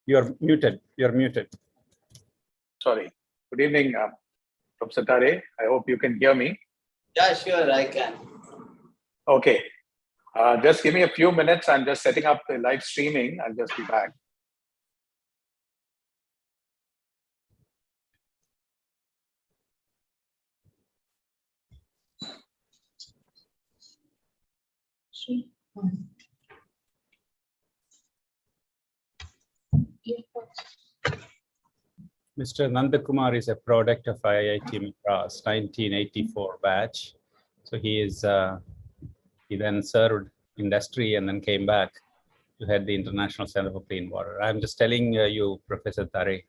You're muted. You're muted. Sorry. Good evening, Professor Tare. I hope you can hear me. Yeah, sure, I can. Okay. Just give me a few minutes. I'm just setting up the live streaming. I'll just be back. Mr. Nandakumar is a product of IIT Madras, 1984 batch. So he then served industry and then came back to head the International Center for Clean Water. I'm just telling you, Professor Tare.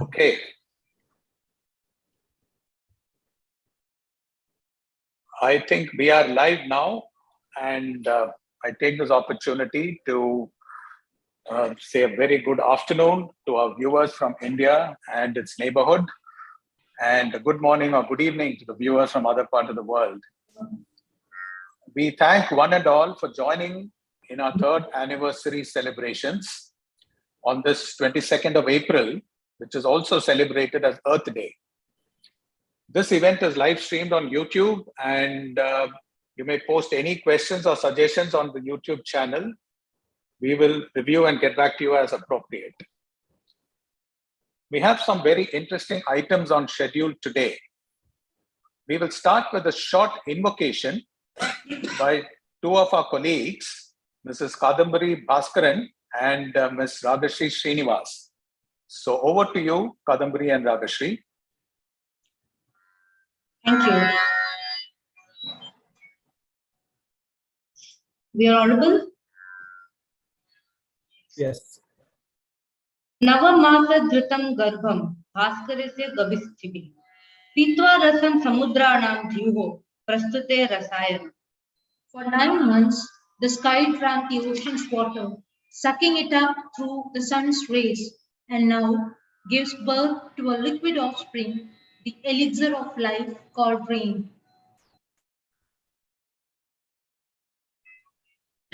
Okay. I think we are live now, and I take this opportunity to say a very good afternoon to our viewers from India and its neighborhood, and a good morning or good evening to the viewers from other parts of the world. We thank one and all for joining in our 3rd anniversary celebrations on this 22nd of April, which is also celebrated as Earth Day. This event is live streamed on YouTube, and you may post any questions or suggestions on the YouTube channel. We will review and get back to you as appropriate. We have some very interesting items on schedule today. We will start with a short invocation by 2 of our colleagues, Mrs. Kadambari Bhaskaran and Ms. Ragashri Srinivas. So over to you, Kadambari and Ragashri. Thank you. We are audible? Yes. Navamasa dhritam garbham bhaskarasya gabisthibi pitva rasam samudranam dhivo prastute rasayana. For 9 months, the sky drank the ocean's water, sucking it up through the sun's rays, and now gives birth to a liquid offspring, the elixir of life called rain.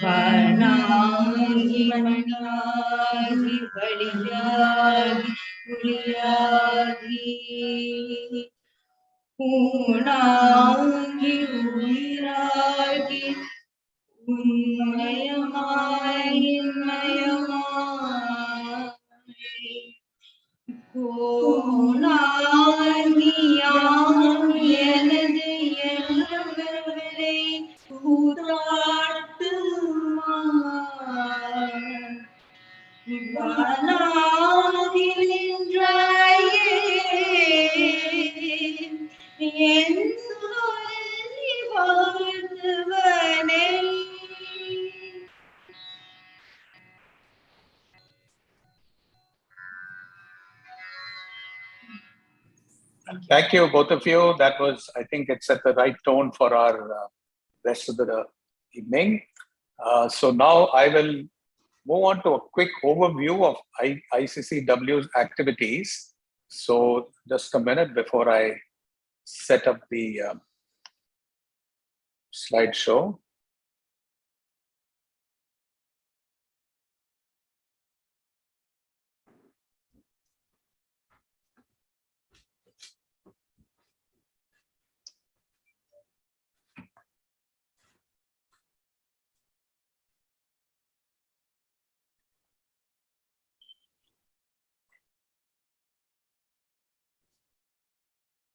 Varnagi Managi Valiyagi Puliyagi Punangi Umiragi Unmayamai Mayamai Punangi Yenadu Yenavere Udatu Thank you, both of you. That was, I think it set the right tone for our rest of the evening. So now I will move on to a quick overview of ICCW's activities. So just a minute before I set up the slideshow.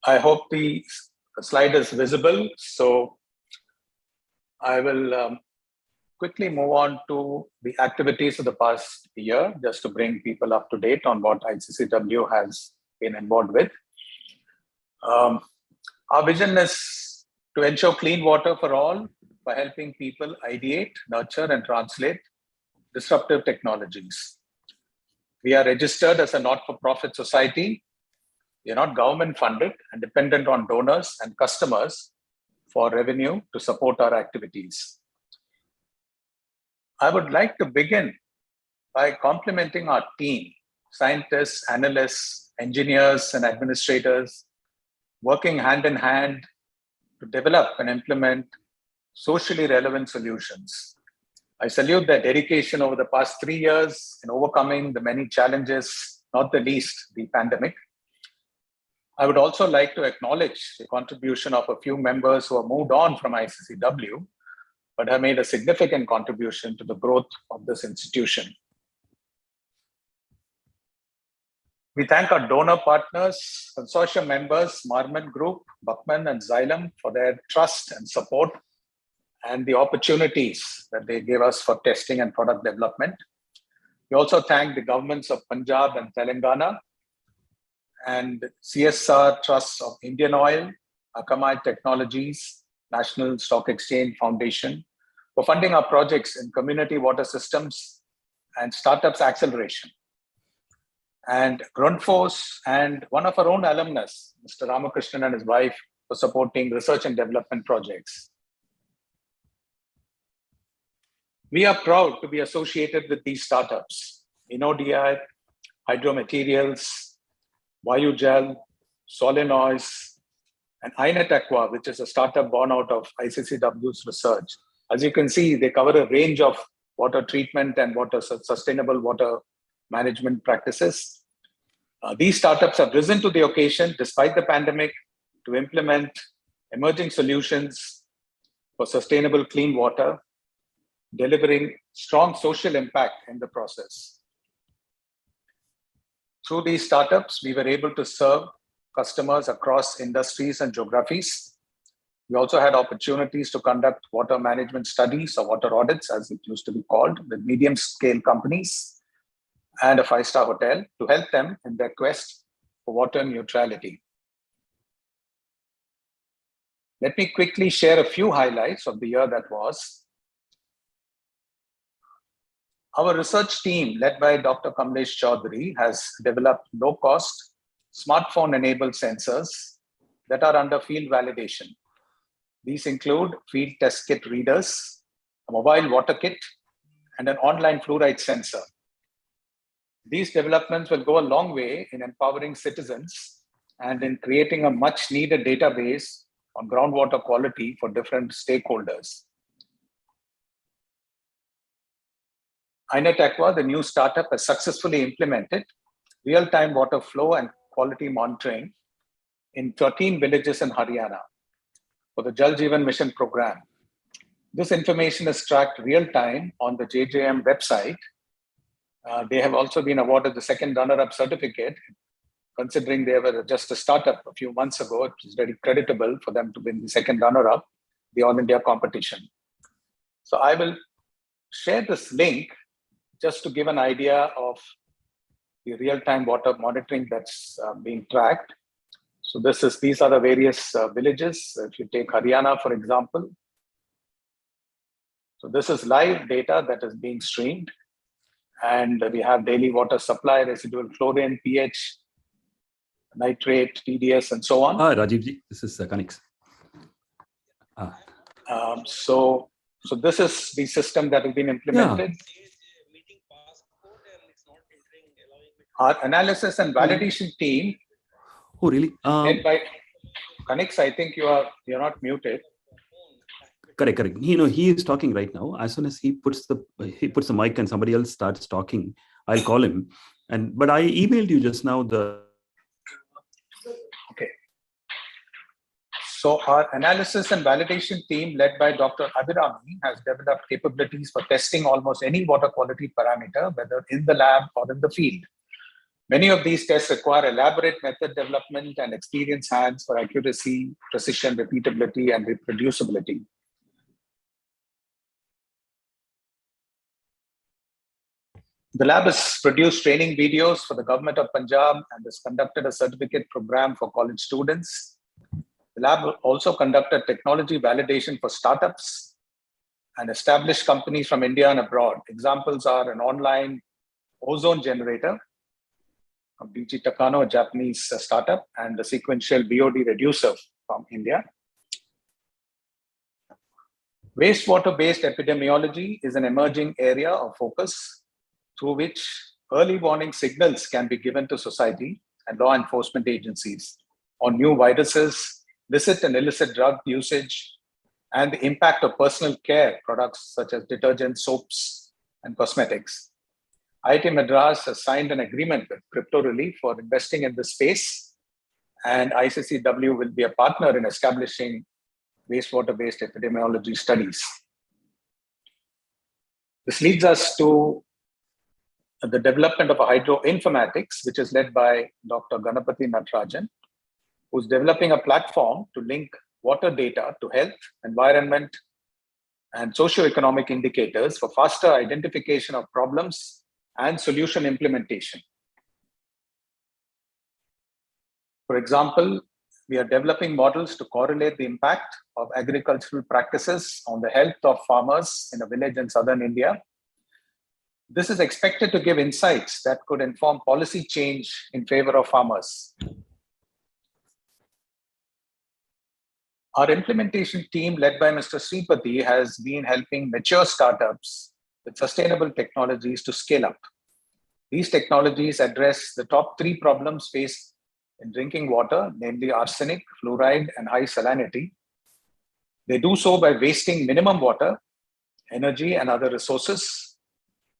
I hope the slide is visible. So I will quickly move on to the activities of the past year, just to bring people up to date on what ICCW has been involved with. Our vision is to ensure clean water for all by helping people ideate, nurture, and translate disruptive technologies. We are registered as a not-for-profit society. We are not government funded and dependent on donors and customers for revenue to support our activities. I would like to begin by complimenting our team, scientists, analysts, engineers, and administrators, working hand in hand to develop and implement socially relevant solutions. I salute their dedication over the past 3 years in overcoming the many challenges, not the least the pandemic. I would also like to acknowledge the contribution of a few members who have moved on from ICCW, but have made a significant contribution to the growth of this institution. We thank our donor partners, consortium members, Marmon Group, Buckman, and Xylem for their trust and support and the opportunities that they gave us for testing and product development. We also thank the governments of Punjab and Telangana and CSR Trusts of Indian Oil, Akamai Technologies, National Stock Exchange Foundation for funding our projects in community water systems and startups acceleration. And Grundfos and one of our own alumnus, Mr. Ramakrishnan and his wife, for supporting research and development projects. We are proud to be associated with these startups: InnoDI, Hydromaterials, Vayugel, Solenoise, and Iccw, which is a startup born out of ICCW's research. As you can see, they cover a range of water treatment and sustainable water management practices. These startups have risen to the occasion despite the pandemic to implement emerging solutions for sustainable clean water, delivering strong social impact in the process. Through these startups, we were able to serve customers across industries and geographies. We also had opportunities to conduct water management studies or water audits, as it used to be called, with medium-scale companies and a 5-star hotel to help them in their quest for water neutrality. Let me quickly share a few highlights of the year that was. Our research team, led by Dr. Kamlesh Chaudhary, has developed low-cost, smartphone-enabled sensors that are under field validation. These include field test kit readers, a mobile water kit, and an online fluoride sensor. These developments will go a long way in empowering citizens and in creating a much-needed database on groundwater quality for different stakeholders. Iccw, the new startup, has successfully implemented real-time water flow and quality monitoring in 13 villages in Haryana for the Jal Jeevan Mission program. This information is tracked real-time on the JJM website. They have also been awarded the second runner-up certificate, considering they were just a startup a few months ago. It is very creditable for them to win the second runner-up, the All India competition. So I will share this link just to give an idea of the real-time water monitoring that's being tracked. So these are the various villages. If you take Haryana, for example. So this is live data that is being streamed. And we have daily water supply, residual chlorine, pH, nitrate, TDS, and so on. Rajivji, this is Kanix. So this is the system that has been implemented. Yeah. Our analysis and validation team. Oh, really? Led by Kanix, I think you're not muted. Correct. He is talking right now. As soon as he puts the mic and somebody else starts talking, I'll call him. But I emailed you just now Okay. So our analysis and validation team, led by Dr. Abhirami, has developed capabilities for testing almost any water quality parameter, whether in the lab or in the field. Many of these tests require elaborate method development and experienced hands for accuracy, precision, repeatability, and reproducibility. The lab has produced training videos for the government of Punjab and has conducted a certificate program for college students. The lab also conducted technology validation for startups and established companies from India and abroad. Examples are an online ozone generator from DG Takano, a Japanese startup, and the sequential BOD reducer from India. Wastewater-based epidemiology is an emerging area of focus through which early warning signals can be given to society and law enforcement agencies on new viruses, licit and illicit drug usage, and the impact of personal care products such as detergents, soaps, and cosmetics. IIT Madras has signed an agreement with Crypto Relief for investing in this space, and ICCW will be a partner in establishing wastewater-based epidemiology studies. This leads us to the development of a hydroinformatics, which is led by Dr. Ganapathy Natarajan, who's developing a platform to link water data to health, environment, and socioeconomic indicators for faster identification of problems and solution implementation. For example, we are developing models to correlate the impact of agricultural practices on the health of farmers in a village in southern India. This is expected to give insights that could inform policy change in favor of farmers. Our implementation team, led by Mr. Sripati, has been helping mature startups with sustainable technologies to scale up. These technologies address the top 3 problems faced in drinking water, namely arsenic, fluoride, and high salinity. They do so by wasting minimum water, energy, and other resources,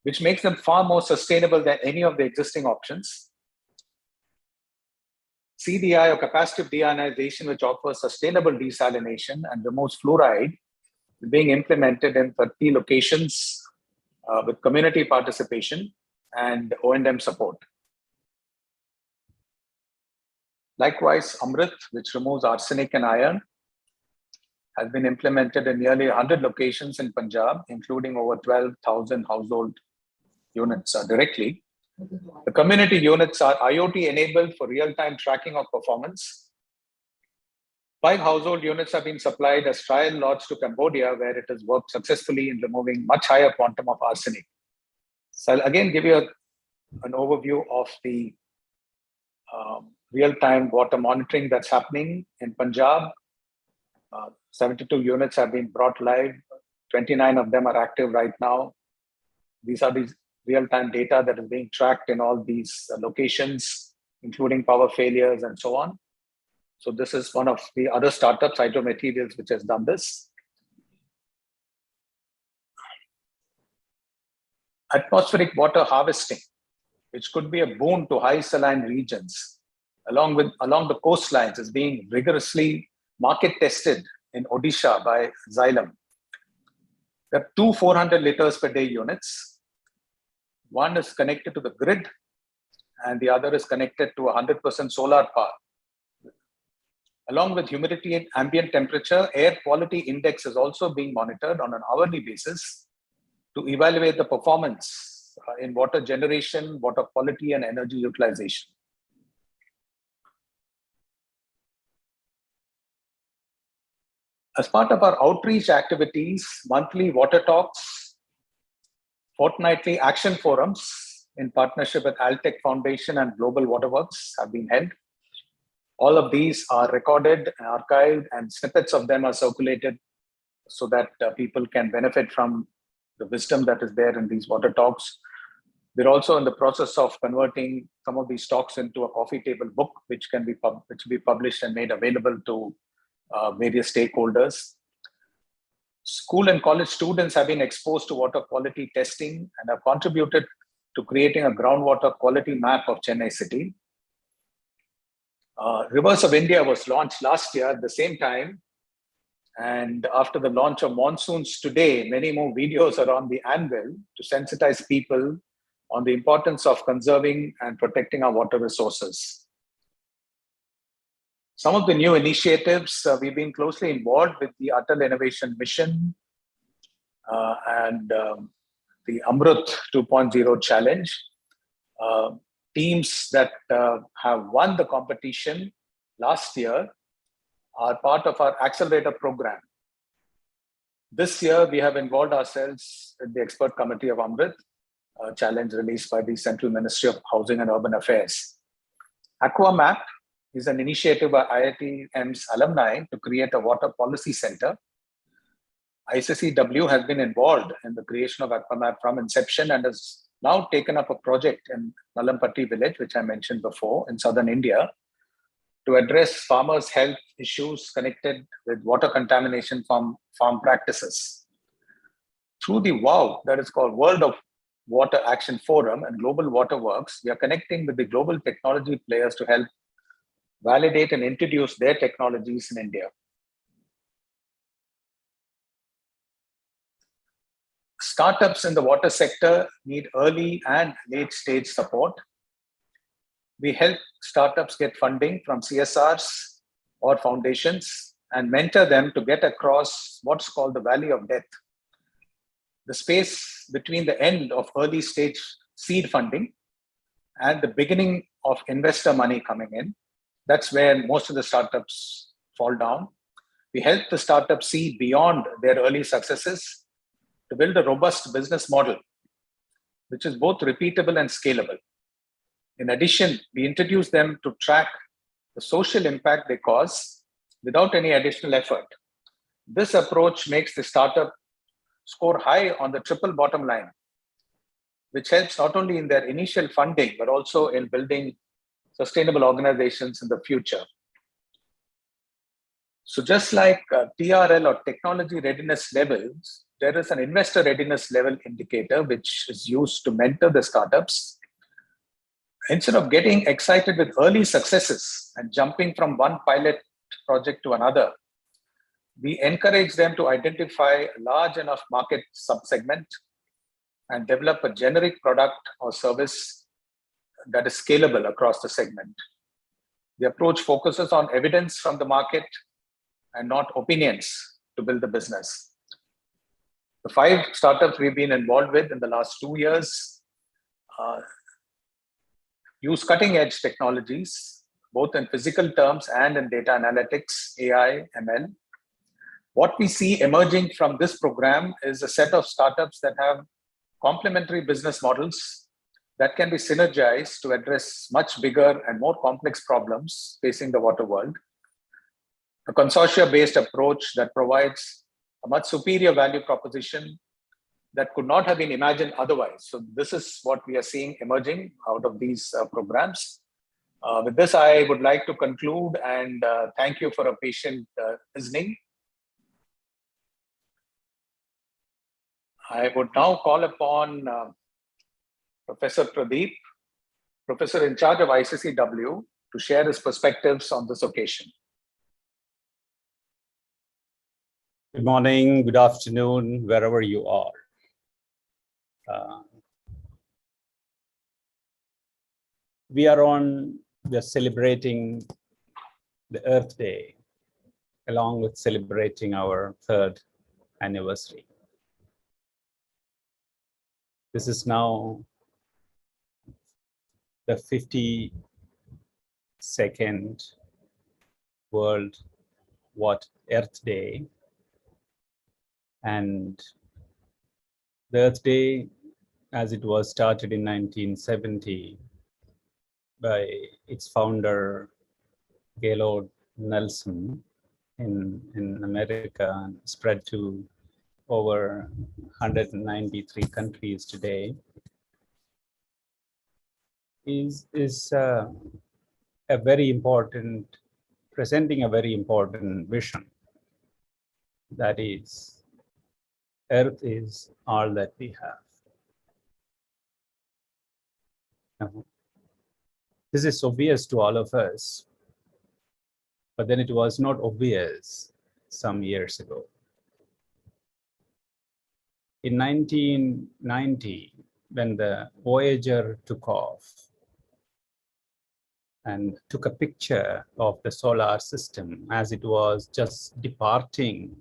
which makes them far more sustainable than any of the existing options. CDI, or capacitive deionization, which offers sustainable desalination and removes fluoride, is being implemented in 30 locations with community participation and O&M support. Likewise, Amrit, which removes arsenic and iron, has been implemented in nearly 100 locations in Punjab, including over 12,000 household units directly. The community units are IoT enabled for real-time tracking of performance. 5 household units have been supplied as trial lots to Cambodia, where it has worked successfully in removing much higher quantum of arsenic. So I'll again give you an overview of the real-time water monitoring that's happening in Punjab. 72 units have been brought live. 29 of them are active right now. These are these real-time data that is being tracked in all these locations, including power failures and so on. So this is one of the other startups, Hydro Materials, which has done this. Atmospheric water harvesting, which could be a boon to high saline regions, along the coastlines, is being rigorously market tested in Odisha by Xylem. There are 2 400 liters per day units. One is connected to the grid, and the other is connected to 100% solar power. Along with humidity and ambient temperature, air quality index is also being monitored on an hourly basis to evaluate the performance in water generation, water quality, and energy utilization. As part of our outreach activities, monthly water talks, fortnightly action forums in partnership with Altec Foundation and Global Waterworks have been held. All of these are recorded and archived, and snippets of them are circulated so that people can benefit from the wisdom that is there in these water talks. We're also in the process of converting some of these talks into a coffee table book, which can be published and made available to various stakeholders. School and college students have been exposed to water quality testing and have contributed to creating a groundwater quality map of Chennai city. Rivers of India was launched last year at the same time. And after the launch of monsoons today, many more videos are on the anvil to sensitize people on the importance of conserving and protecting our water resources. Some of the new initiatives, we've been closely involved with the Atal Innovation Mission and the Amrut 2.0 Challenge. Teams that have won the competition last year are part of our accelerator program. This year, we have involved ourselves in the expert committee of Amrit, a challenge released by the Central Ministry of Housing and Urban Affairs. AquaMap is an initiative by IIT's alumni to create a water policy center. Iccw has been involved in the creation of AquaMap from inception and has now taken up a project in Nalampatti village, which I mentioned before, in southern India, to address farmers' health issues connected with water contamination from farm practices. Through the WOW, that is called World of Water Action Forum and Global Water Works, we are connecting with the global technology players to help validate and introduce their technologies in India. Startups in the water sector need early and late stage support. We help startups get funding from CSRs or foundations and mentor them to get across what's called the valley of death, the space between the end of early stage seed funding and the beginning of investor money coming in. That's where most of the startups fall down. We help the startups see beyond their early successes to build a robust business model, which is both repeatable and scalable. In addition, we introduce them to track the social impact they cause without any additional effort. This approach makes the startup score high on the triple bottom line, which helps not only in their initial funding, but also in building sustainable organizations in the future. So just like TRL or technology readiness levels, there is an investor readiness level indicator, which is used to mentor the startups. Instead of getting excited with early successes and jumping from one pilot project to another, we encourage them to identify a large enough market subsegment and develop a generic product or service that is scalable across the segment. The approach focuses on evidence from the market and not opinions to build the business. The 5 startups we've been involved with in the last 2 years use cutting-edge technologies, both in physical terms and in data analytics, AI, ML. What we see emerging from this program is a set of startups that have complementary business models that can be synergized to address much bigger and more complex problems facing the water world. A consortia-based approach that provides a much superior value proposition that could not have been imagined otherwise. So this is what we are seeing emerging out of these programs. With this, I would like to conclude and thank you for a patient listening. I would now call upon Professor Pradeep, Professor in charge of ICCW, to share his perspectives on this occasion. Good morning, good afternoon, wherever you are. We are celebrating the Earth Day, along with celebrating our 3rd anniversary. This is now the 52nd World Earth Day. And the Earth Day, as it was started in 1970 by its founder, Gaylord Nelson in America, and spread to over 193 countries today, is a very important, presenting a very important vision. That is, Earth is all that we have. Now, this is obvious to all of us, but then it was not obvious some years ago. In 1990, when the Voyager took off and took a picture of the solar system as it was just departing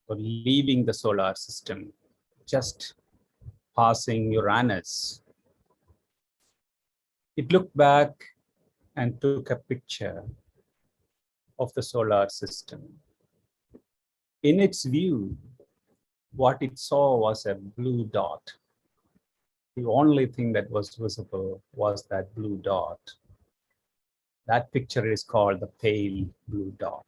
or leaving the solar system, just passing Uranus, it looked back and took a picture of the solar system. In its view, what it saw was a blue dot. The only thing that was visible was that blue dot. That picture is called the pale blue dot.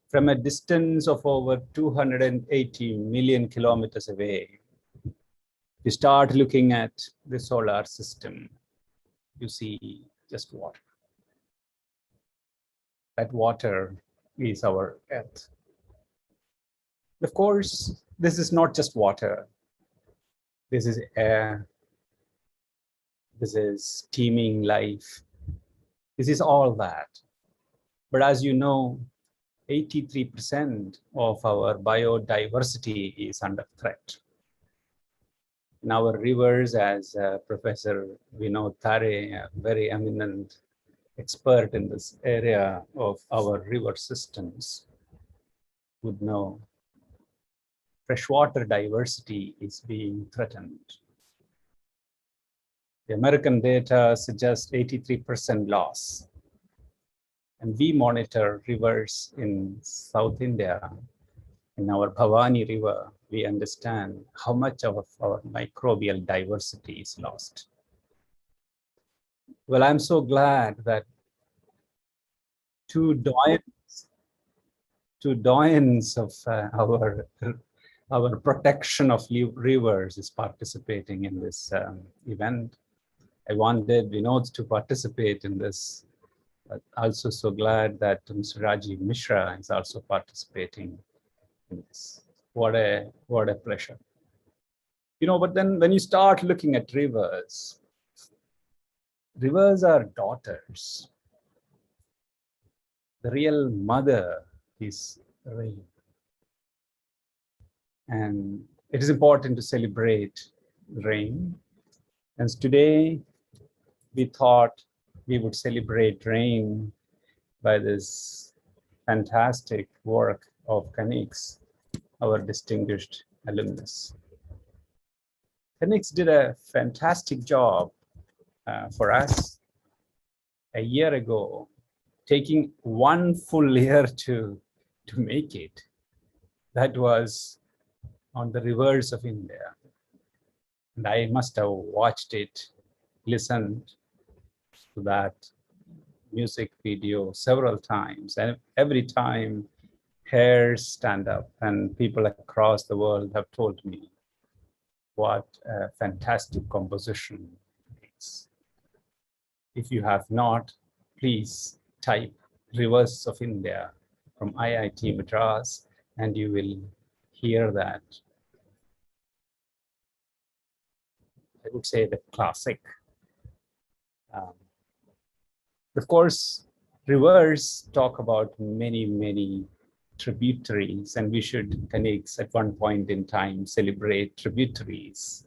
From a distance of over 280 million kilometers away, you start looking at the solar system, you see just water. That water is our Earth. Of course, this is not just water. This is air. This is teeming life. This is all that. But as you know, 83% of our biodiversity is under threat. In our rivers, as Professor Vinod Thare, a very eminent expert in this area of our river systems, would know, freshwater diversity is being threatened. The American data suggests 83% loss. And we monitor rivers in South India. In our Bhavani River, we understand how much of our microbial diversity is lost. Well, I'm so glad that two doyens of our protection of rivers is participating in this event. I wanted Vinod to participate in this, but also so glad that Mr. Rajiv Mishra is also participating in this. What a pleasure. You know, but then when you start looking at rivers, rivers are daughters. The real mother is rain. And it is important to celebrate rain. And today we thought we would celebrate rain by this fantastic work of Kanix, our distinguished alumnus. Kanix did a fantastic job for us a year ago, taking 1 full year to make it. That was on the rivers of India. And I must have watched it, listened to that music video several times. And every time hairs stand up, and people across the world have told me what a fantastic composition it is. If you have not, please type Rivers of India from IIT Madras, and you will hear that. I would say the classic. Of course, rivers talk about many tributaries, and we should connect at one point in time, celebrate tributaries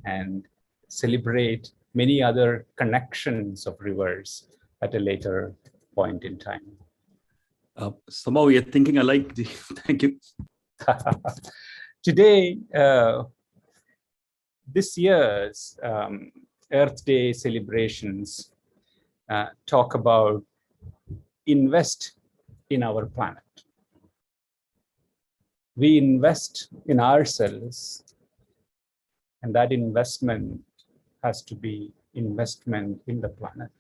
and celebrate many other connections of rivers at a later point in time. Somehow we are thinking alike. Thank you. Today, this year's Earth Day celebrations talk about invest in our planet. We invest in ourselves, and that investment has to be investment in the planet.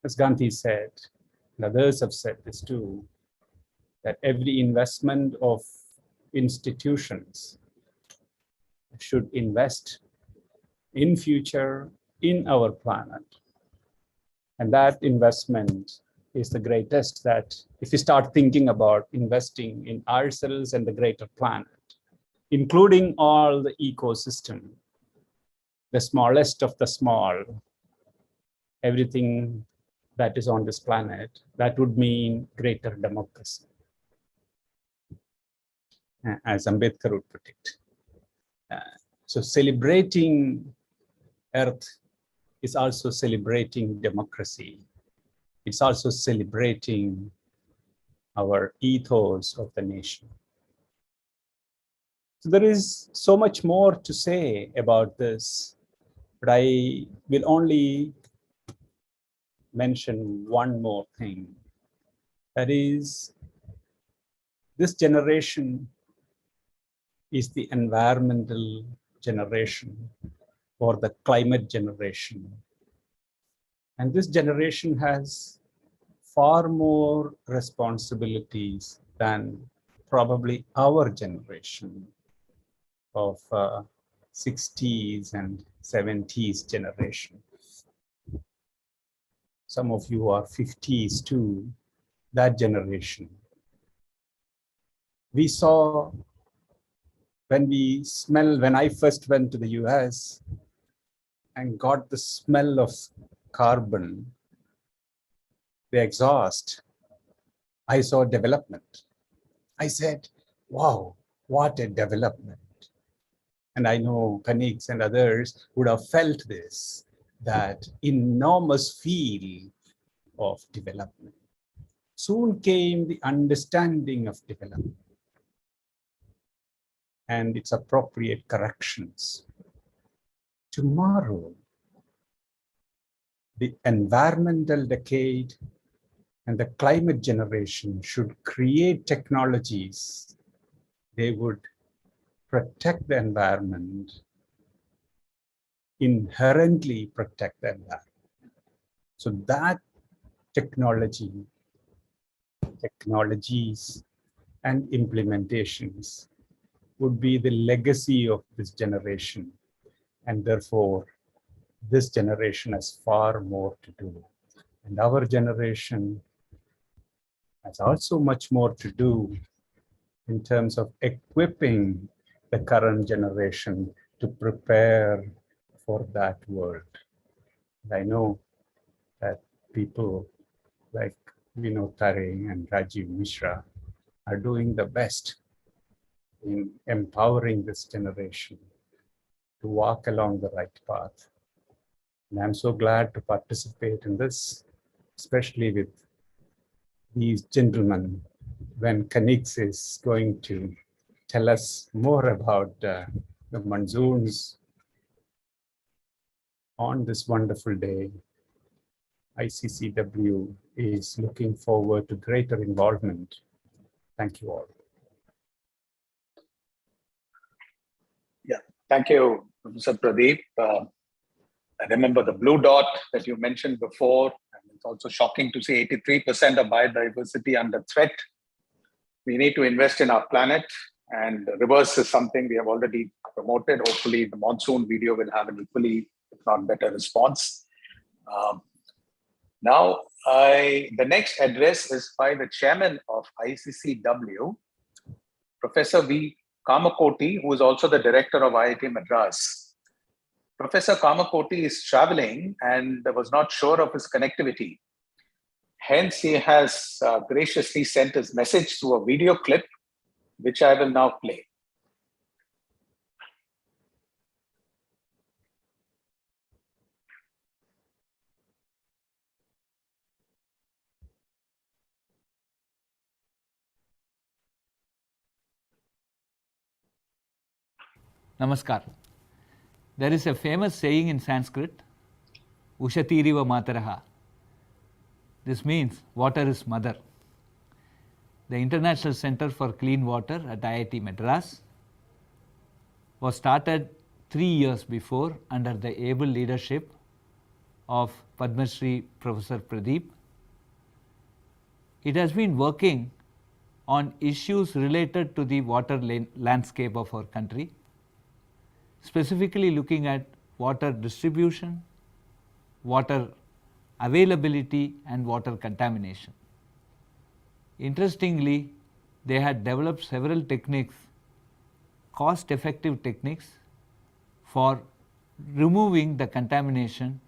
As Gandhi said, and others have said this too, that every investment of institutions should invest in future in our planet. And that investment is the greatest, that if you start thinking about investing in ourselves and the greater planet, including all the ecosystem, the smallest of the small, everything that is on this planet, that would mean greater democracy, as Ambedkar would put it. So celebrating Earth is also celebrating democracy. It's also celebrating our ethos of the nation. So there is so much more to say about this, but I will only mention one more thing. That is, this generation is the environmental generation or the climate generation. And this generation has far more responsibilities than probably our generation of 60s and 70s generation. Some of you are 50s too, that generation. We saw when I first went to the US and got the smell of carbon, the exhaust, I saw development. I said, wow, what a development. And I know colleagues and others would have felt this, that enormous field of development. Soon came the understanding of development and its appropriate corrections. Tomorrow, the environmental decade and the climate generation should create technologies. They would protect the environment, inherently protect the environment. So that technologies and implementations would be the legacy of this generation. And therefore, this generation has far more to do. And our generation has also much more to do in terms of equipping the current generation to prepare for that world. And I know that people like Vinod Tare and Rajiv Mishra are doing the best in empowering this generation to walk along the right path. And I'm so glad to participate in this, especially with these gentlemen, when Kanix is going to tell us more about the monsoons on this wonderful day. ICCW is looking forward to greater involvement. Thank you all. Yeah, thank you, Professor Pradeep. I remember the blue dot that you mentioned before, and it's also shocking to see 83% of biodiversity under threat. We need to invest in our planet, and reverse is something we have already promoted. Hopefully the monsoon video will have an equally, if not better, response. Now, the next address is by the chairman of ICCW, Professor V. Kamakoti, who is also the director of IIT Madras. Professor Kamakoti is traveling and was not sure of his connectivity. Hence, he has graciously sent his message through a video clip, which I will now play. Namaskar. There is a famous saying in Sanskrit, Ushatiriva Mataraha. This means water is mother. The International Center for Clean Water at IIT Madras was started 3 years before under the able leadership of Padma Shri Professor Pradeep. It has been working on issues related to the water landscape of our country, specifically looking at water distribution, water availability, and water contamination. Interestingly, they had developed several techniques, cost-effective techniques for removing the contamination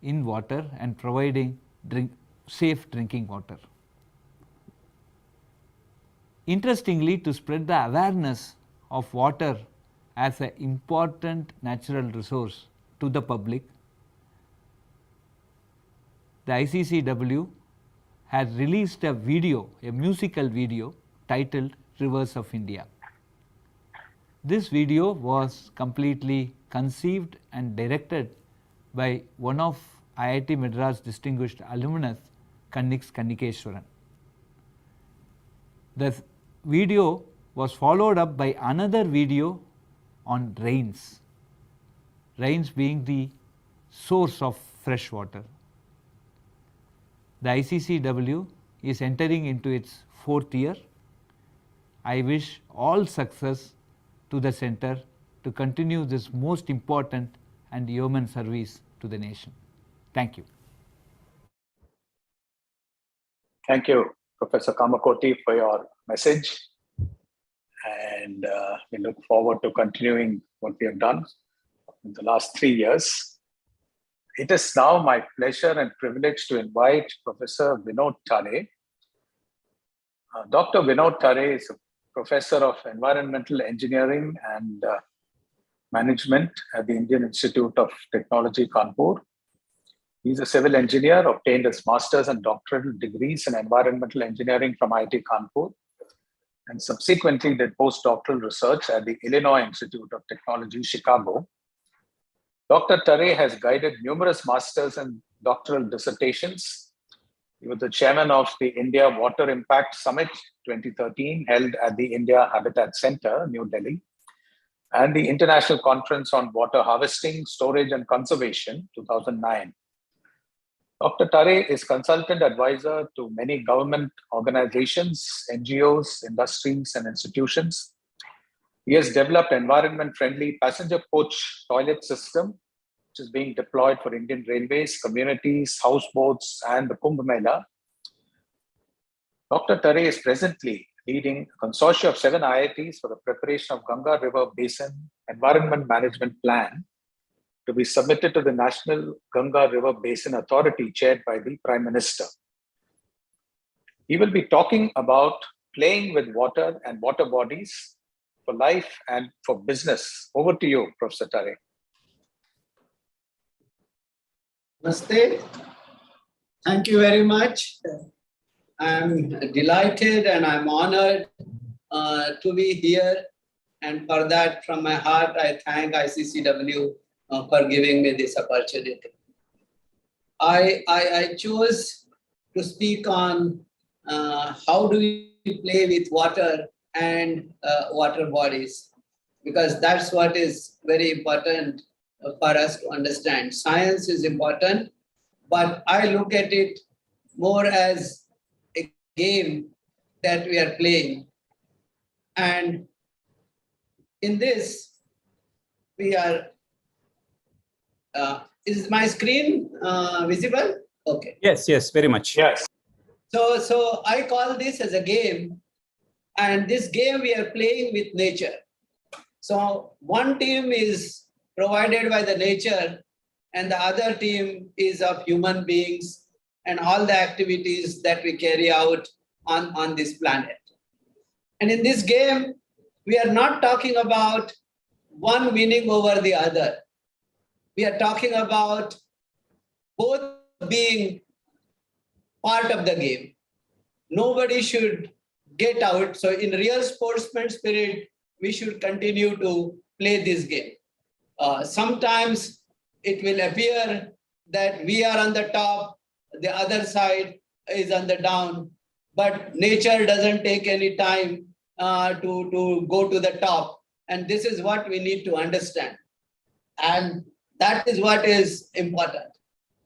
in water and providing safe drinking water. Interestingly, to spread the awareness of water as an important natural resource to the public, the ICCW has released a video, a musical video titled Rivers of India. This video was completely conceived and directed by one of IIT Madras distinguished alumnus, Kanix Kannikeshwaran. The video was followed up by another video on rains. Rains being the source of fresh water. The ICCW is entering into its 4th year. I wish all success to the center to continue this most important and yeoman service to the nation. Thank you. Thank you, Professor Kamakoti, for your message. And we look forward to continuing what we have done in the last 3 years. It is now my pleasure and privilege to invite Professor Vinod Tare. Dr. Vinod Tare is a professor of environmental engineering and management at the Indian Institute of Technology, Kanpur. He's a civil engineer, obtained his master's and doctoral degrees in environmental engineering from IIT Kanpur, and subsequently did postdoctoral research at the Illinois Institute of Technology, Chicago. Dr. Tare has guided numerous master's and doctoral dissertations. He was the chairman of the India Water Impact Summit 2013, held at the India Habitat Center, New Delhi, and the International Conference on Water Harvesting, Storage and Conservation, 2009. Dr. Tare is consultant advisor to many government organizations, NGOs, industries, and institutions. He has developed environment-friendly passenger coach toilet system, which is being deployed for Indian Railways, communities, houseboats, and the Kumbh Mela. Dr. Tare is presently leading a consortium of 7 IITs for the preparation of Ganga River Basin Environment Management Plan to be submitted to the National Ganga River Basin Authority, chaired by the Prime Minister. He will be talking about playing with water and water bodies for life and for business. Over to you, Professor Tare. Namaste. Thank you very much. I'm delighted and I'm honored to be here. And for that, from my heart, I thank ICCW for giving me this opportunity. I chose to speak on how do we play with water and water bodies, because that's what is very important for us to understand. Science is important, but I look at it more as a game that we are playing. And in this, we are, is my screen visible? Okay. Yes, yes, very much. Yes. So I call this as a game, and this game we are playing with nature. So one team is provided by the nature, and the other team is of human beings and all the activities that we carry out on this planet. And in this game, we are not talking about one winning over the other. We are talking about both being part of the game. Nobody should get out. So in real sportsman spirit, we should continue to play this game. Sometimes it will appear that we are on the top, the other side is on the down, but nature doesn't take any time to go to the top. And this is what we need to understand. And that is what is important.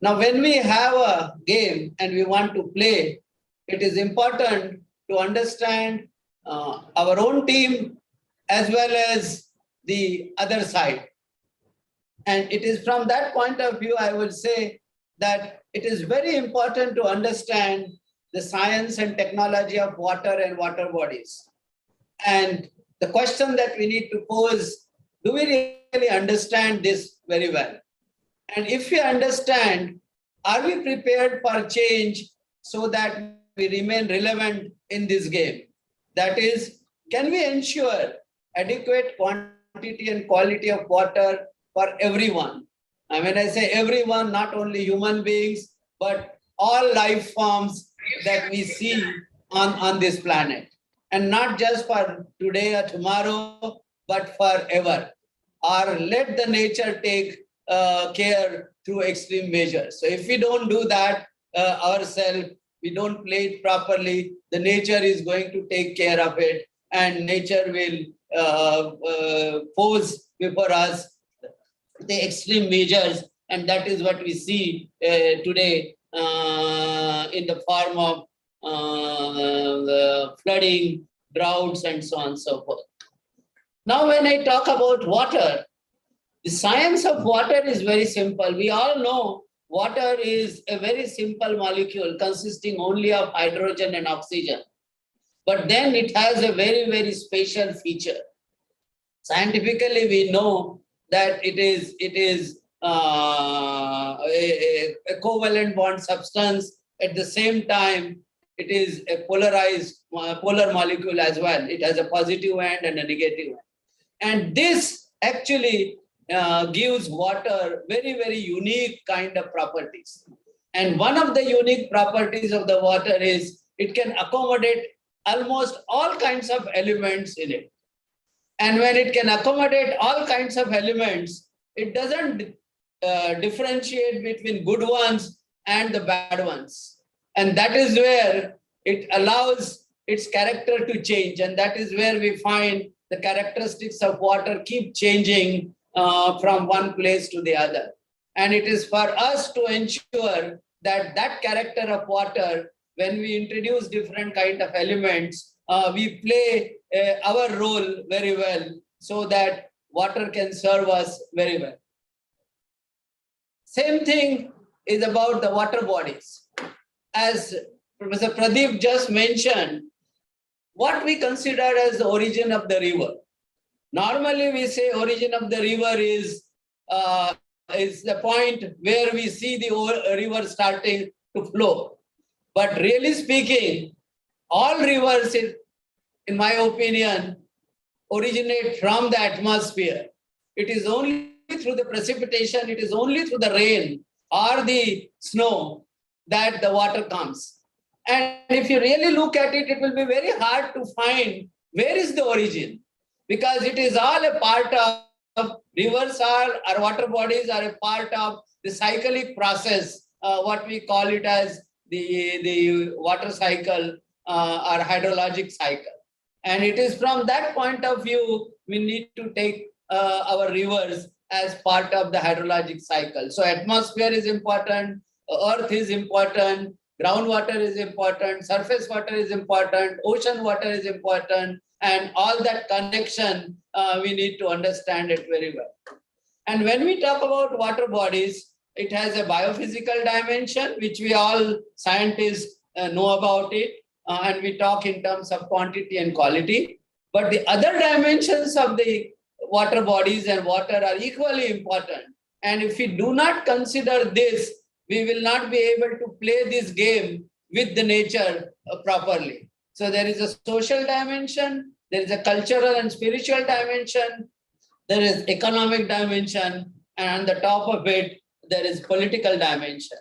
Now, when we have a game and we want to play, it is important to understand our own team as well as the other side. And it is from that point of view, I would say that it is very important to understand the science and technology of water and water bodies. And the question that we need to pose, do we really understand this very well? And if we understand, are we prepared for change so that we remain relevant in this game? That is, can we ensure adequate quantity and quality of water for everyone? And when I say everyone, not only human beings, but all life forms that we see on this planet. And not just for today or tomorrow, but forever. Or let the nature take care through extreme measures. So if we don't do that ourselves, we don't play it properly, the nature is going to take care of it, and nature will pose before us the extreme measures, and that is what we see today in the form of the flooding, droughts, and so on and so forth. Now, when I talk about water, the science of water is very simple. We all know water is a very simple molecule consisting only of hydrogen and oxygen. But then it has a very, very special feature. Scientifically, we know that it is a covalent bond substance. At the same time, it is a polar molecule as well. It has a positive end and a negative end. And this actually gives water very, very unique kind of properties. And one of the unique properties of the water is it can accommodate almost all kinds of elements in it. And when it can accommodate all kinds of elements, it doesn't differentiate between good ones and the bad ones. And that is where it allows its character to change. And that is where we find the characteristics of water keep changing from one place to the other. And it is for us to ensure that that character of water, when we introduce different kind of elements, we play our role very well so that water can serve us very well. Same thing is about the water bodies. As Professor Pradeep just mentioned, what we consider as the origin of the river. Normally we say origin of the river is the point where we see the river starting to flow. But really speaking, all rivers, in my opinion, originate from the atmosphere. It is only through the precipitation, it is only through the rain or the snow that the water comes. And if you really look at it, it will be very hard to find where is the origin, because it is all a part of rivers or water bodies are a part of the cyclic process, what we call it as the water cycle or hydrologic cycle. And it is from that point of view, we need to take our rivers as part of the hydrologic cycle. So atmosphere is important, earth is important, groundwater is important, surface water is important, ocean water is important, and all that connection, we need to understand it very well. And when we talk about water bodies, it has a biophysical dimension, which we all scientists know about it, and we talk in terms of quantity and quality. But the other dimensions of the water bodies and water are equally important. And if we do not consider this, we will not be able to play this game with the nature properly. So there is a social dimension, there is a cultural and spiritual dimension, there is economic dimension, and on the top of it, there is political dimension.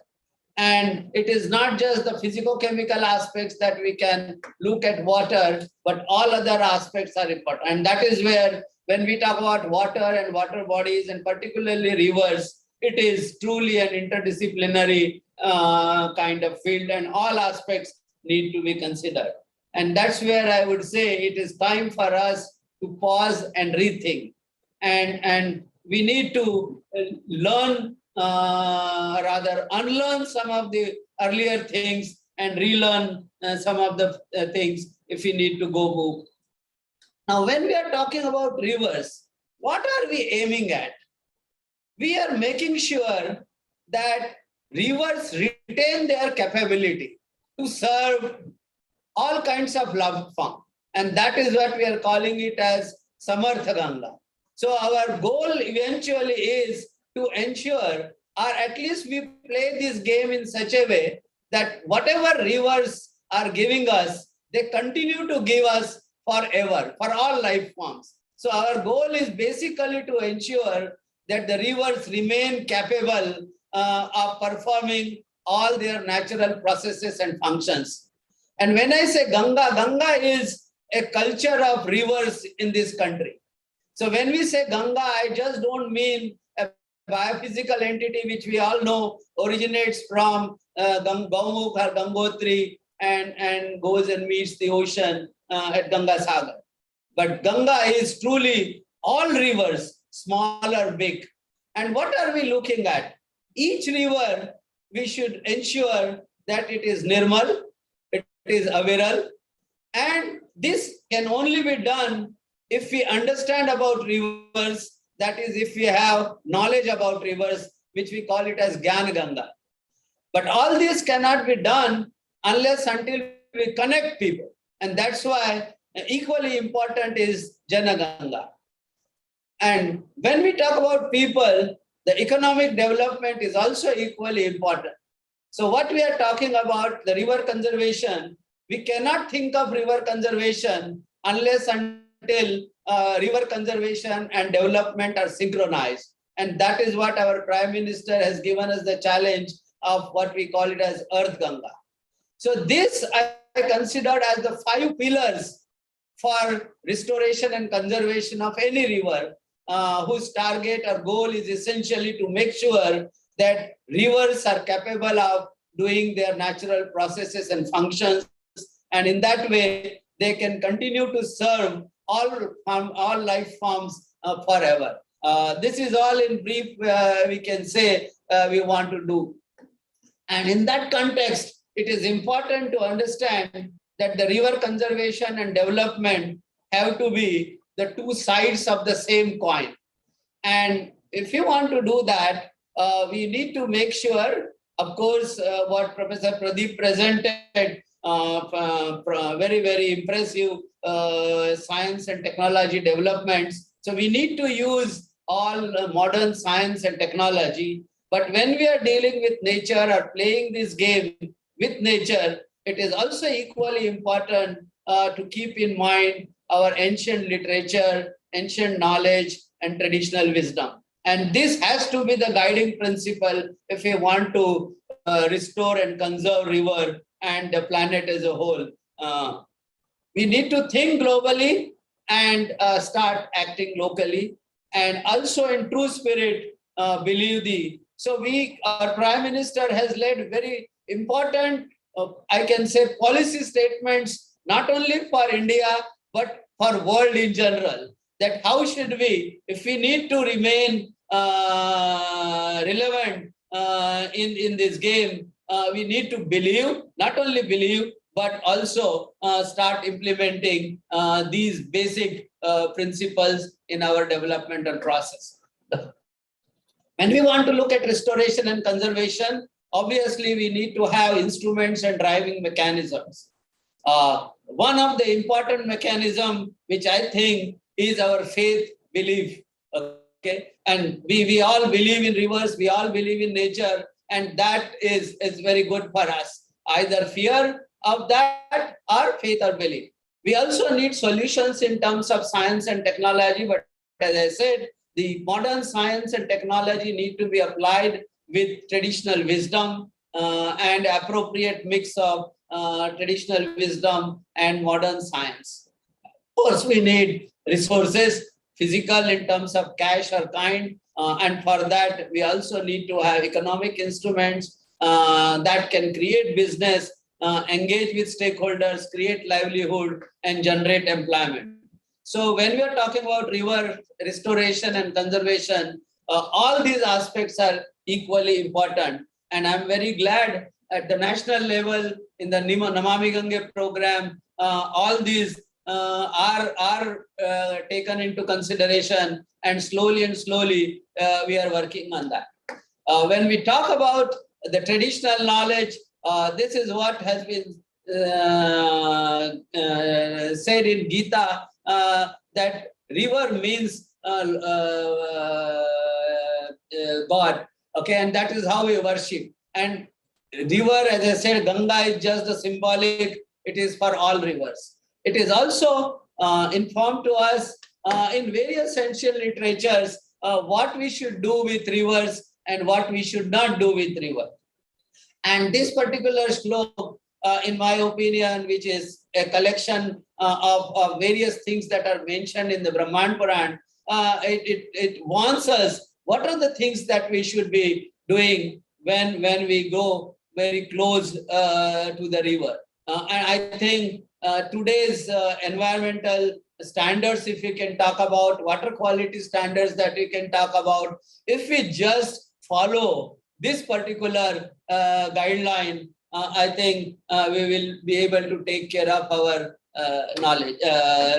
And it is not just the physicochemical aspects that we can look at water, but all other aspects are important. And that is where, when we talk about water and water bodies, and particularly rivers, it is truly an interdisciplinary kind of field, and all aspects need to be considered. And that's where I would say it is time for us to pause and rethink. And we need to learn, rather unlearn some of the earlier things and relearn some of the things if we need to go move. Now, when we are talking about rivers, what are we aiming at? We are making sure that rivers retain their capability to serve all kinds of life form. And that is what we are calling it as Samartha Ganga. So our goal eventually is to ensure, or at least we play this game in such a way that whatever rivers are giving us, they continue to give us forever, for all life forms. So our goal is basically to ensure that the rivers remain capable of performing all their natural processes and functions. And when I say Ganga, Ganga is a culture of rivers in this country. So when we say Ganga, I just don't mean a biophysical entity which we all know originates from Gaumukh or Gangotri and goes and meets the ocean at Ganga Sagar. But Ganga is truly all rivers, small or big. And what are we looking at? Each river, we should ensure that it is Nirmal, it is Aviral. And this can only be done if we understand about rivers, that is, if we have knowledge about rivers, which we call it as Gyan Ganga. But all this cannot be done unless until we connect people. And that's why equally important is Jana Ganga. And when we talk about people, the economic development is also equally important. So what we are talking about, the river conservation, we cannot think of river conservation unless until river conservation and development are synchronized. And that is what our Prime Minister has given us the challenge of what we call it as Earth Ganga. So this I considered as the 5 pillars for restoration and conservation of any river, whose target or goal is essentially to make sure that rivers are capable of doing their natural processes and functions. And in that way, they can continue to serve all life forms forever. This is all in brief, we can say we want to do. And in that context, it is important to understand that the river conservation and development have to be the 2 sides of the same coin. And if you want to do that, we need to make sure, of course, what Professor Pradeep presented, very, very impressive science and technology developments. So we need to use all modern science and technology. But when we are dealing with nature or playing this game with nature, it is also equally important to keep in mind our ancient literature, ancient knowledge, and traditional wisdom. And this has to be the guiding principle if we want to restore and conserve river and the planet as a whole. We need to think globally and start acting locally, and also in true spirit believe thee. So our Prime Minister has led very important, I can say, policy statements, not only for India, but for world in general. That how should we, if we need to remain relevant in this game, we need to believe, not only believe, but also start implementing these basic principles in our developmental process. When we want to look at restoration and conservation, obviously we need to have instruments and driving mechanisms. One of the important mechanism, which I think is our faith belief. Okay, and we all believe in rivers, we all believe in nature, and that is very good for us. Either fear of that or faith or belief. We also need solutions in terms of science and technology, but as I said, the modern science and technology need to be applied with traditional wisdom and appropriate mix of traditional wisdom and modern science. Of course, we need resources, physical in terms of cash or kind, and for that, we also need to have economic instruments that can create business, engage with stakeholders, create livelihood, and generate employment. So when we are talking about river restoration and conservation, all these aspects are equally important. And I'm very glad at the national level in the Namami Gange program, all these are taken into consideration, and slowly we are working on that. When we talk about the traditional knowledge, this is what has been said in Gita, that river means God, okay, and that is how we worship. And river, as I said, Ganga is just the symbolic, it is for all rivers. It is also informed to us in various ancient literatures what we should do with rivers and what we should not do with rivers. And this particular slok, in my opinion, which is a collection of various things that are mentioned in the Brahman Puran, it warns us what are the things that we should be doing when we go very close to the river. And I think today's environmental standards, if we can talk about water quality standards that we can talk about, if we just follow this particular guideline, I think we will be able to take care of our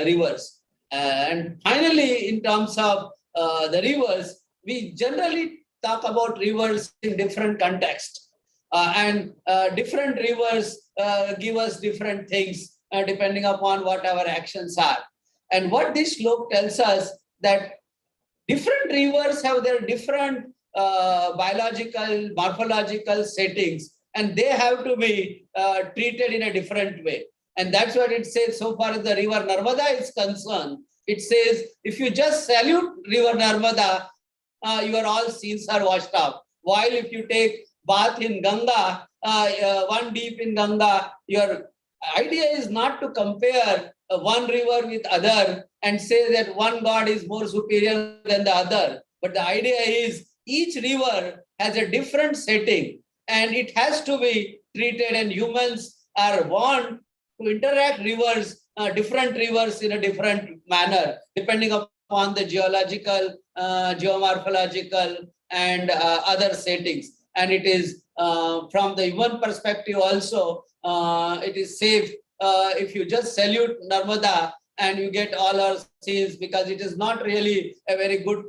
rivers. And finally, in terms of the rivers, we generally talk about rivers in different contexts. And different rivers give us different things depending upon what our actions are. And what this slok tells us that different rivers have their different biological, morphological settings, and they have to be treated in a different way. And that's what it says so far as the river Narmada is concerned. It says, if you just salute river Narmada, your all sins are washed off. While if you take bath in Ganga, one deep in Ganga, your idea is not to compare one river with other and say that one god is more superior than the other. But the idea is each river has a different setting and it has to be treated, and humans are born to interact rivers, different rivers in a different manner, depending upon the geological, geomorphological and other settings. And it is from the human perspective also, it is safe if you just salute Narmada and you get all our sins, because it is not really a very good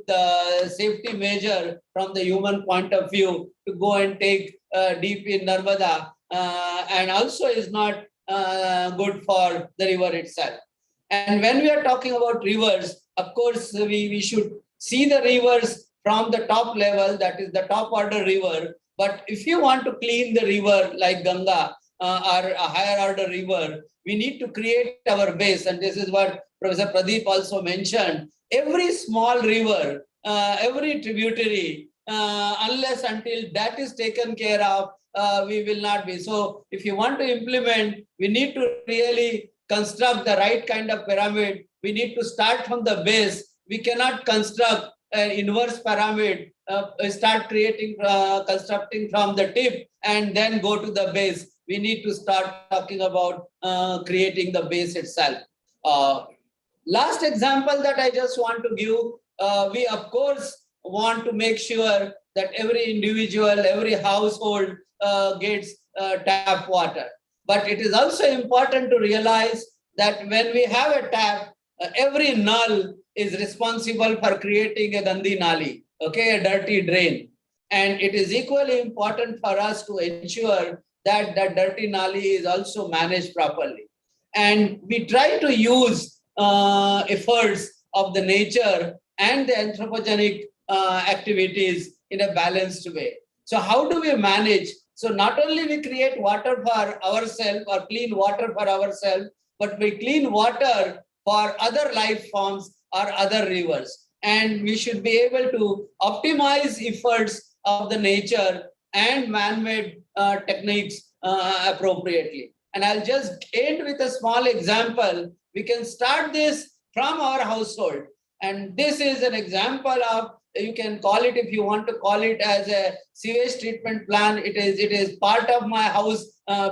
safety measure from the human point of view to go and take deep in Narmada, and also is not good for the river itself. And when we are talking about rivers, of course, we should see the rivers from the top level, that is the top order river. But if you want to clean the river like Ganga or a higher order river, we need to create our base. And this is what Professor Pradeep also mentioned. Every small river, every tributary, unless until that is taken care of, we will not be. So if you want to implement, we need to really construct the right kind of pyramid. We need to start from the base. We cannot construct an inverse pyramid, start creating, constructing from the tip and then go to the base. We need to start talking about creating the base itself. Last example that I just want to give, we of course want to make sure that every individual, every household gets tap water. But it is also important to realize that when we have a tap, every null is responsible for creating a Gandhi Nali, okay, a dirty drain. And it is equally important for us to ensure that that dirty Nali is also managed properly. And we try to use efforts of the nature and the anthropogenic activities in a balanced way. So how do we manage? So not only we create water for ourselves or clean water for ourselves, but we clean water for other life forms or other rivers. And we should be able to optimize efforts of the nature and man-made techniques appropriately. And I'll just end with a small example. We can start this from our household. And this is an example of, you can call it, if you want to call it, as a sewage treatment plant. It is part of my house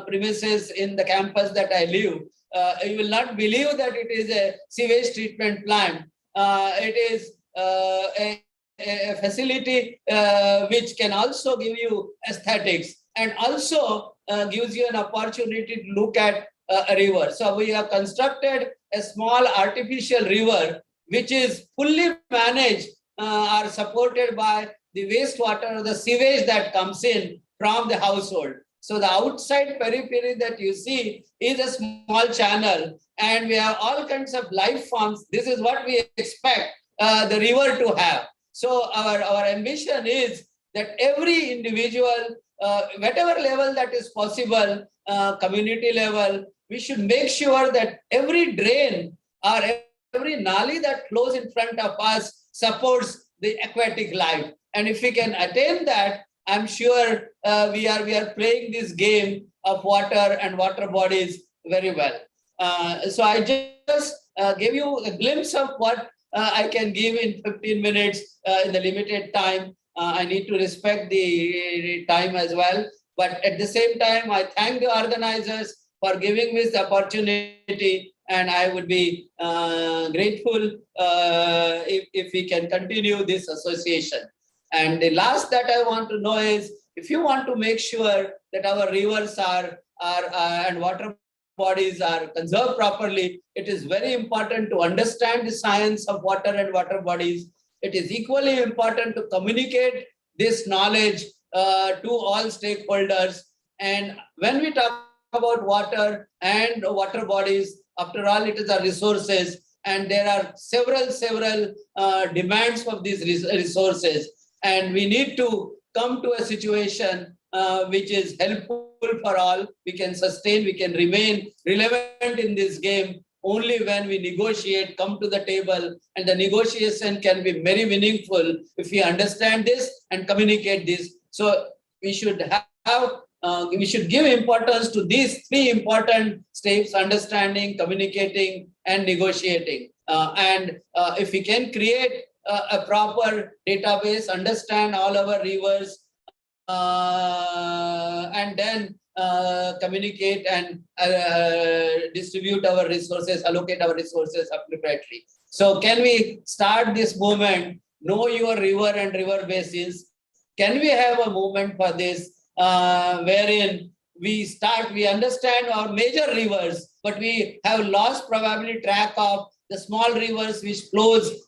premises in the campus that I live. You will not believe that it is a sewage treatment plant. It is a facility which can also give you aesthetics and also gives you an opportunity to look at a river. So we have constructed a small artificial river which is fully managed or supported by the wastewater or the sewage that comes in from the household. So the outside periphery that you see is a small channel, and we have all kinds of life forms. This is what we expect the river to have. So our ambition is that every individual, whatever level that is possible, community level, we should make sure that every drain or every nali that flows in front of us supports the aquatic life. And if we can attain that, I'm sure we are playing this game of water and water bodies very well. So I just gave you a glimpse of what I can give in 15 minutes in the limited time. I need to respect the time as well. But at the same time, I thank the organizers for giving me this opportunity, and I would be grateful if we can continue this association. And the last that I want to know is, if you want to make sure that our rivers are and water bodies are conserved properly, it is very important to understand the science of water and water bodies. It is equally important to communicate this knowledge to all stakeholders. And when we talk about water and water bodies, after all, it is our resources, and there are several demands of these resources, and we need to come to a situation which is helpful for all. We can sustain, we can remain relevant in this game only when we negotiate, come to the table, and the negotiation can be very meaningful if we understand this and communicate this. So we should we should give importance to these three important steps: understanding, communicating, and negotiating. And if we can create a proper database, understand all our rivers, and then communicate and distribute our resources, allocate our resources appropriately. So can we start this movement, know your river and river basins? Can we have a movement for this, wherein we understand our major rivers, but we have lost probably track of the small rivers which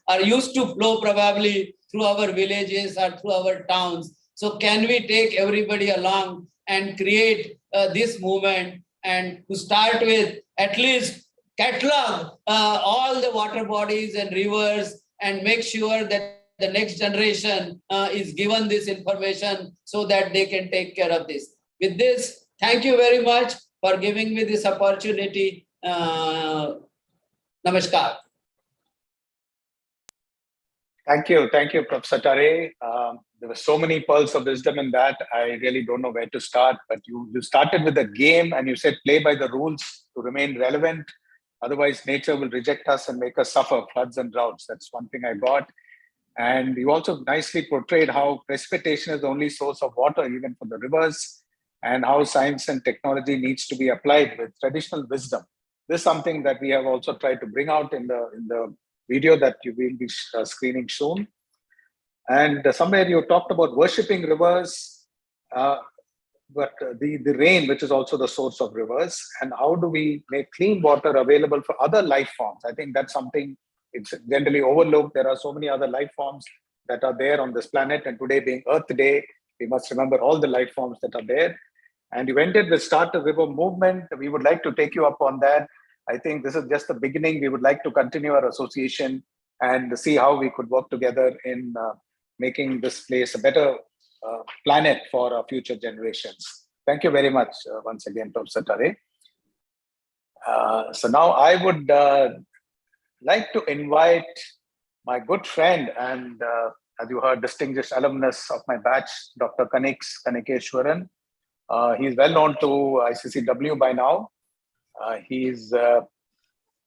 are used to flow probably through our villages or through our towns. So can we take everybody along and create this movement, and to start with, at least catalog all the water bodies and rivers, and make sure that the next generation is given this information so that they can take care of this. With this, thank you very much for giving me this opportunity. Namaskar. Thank you, Professor Tare. There were so many pearls of wisdom in that. I really don't know where to start, but you started with a game and you said play by the rules to remain relevant. Otherwise, nature will reject us and make us suffer floods and droughts. That's one thing I got. And you also nicely portrayed how precipitation is the only source of water, even for the rivers, and how science and technology needs to be applied with traditional wisdom. This is something that we have also tried to bring out in the video that you will be screening soon. And somewhere you talked about worshipping rivers, but the rain, which is also the source of rivers, and how do we make clean water available for other life forms? I think that's something it's generally overlooked. There are so many other life forms that are there on this planet, and today being Earth Day, we must remember all the life forms that are there. And you ended with Start a River movement. We would like to take you up on that. I think this is just the beginning. We would like to continue our association and see how we could work together in making this place a better planet for our future generations. Thank you very much once again, Professor Tare. So now I would like to invite my good friend and, as you heard, distinguished alumnus of my batch, Dr. Kanikeshwaran. He's well known to ICCW by now. He's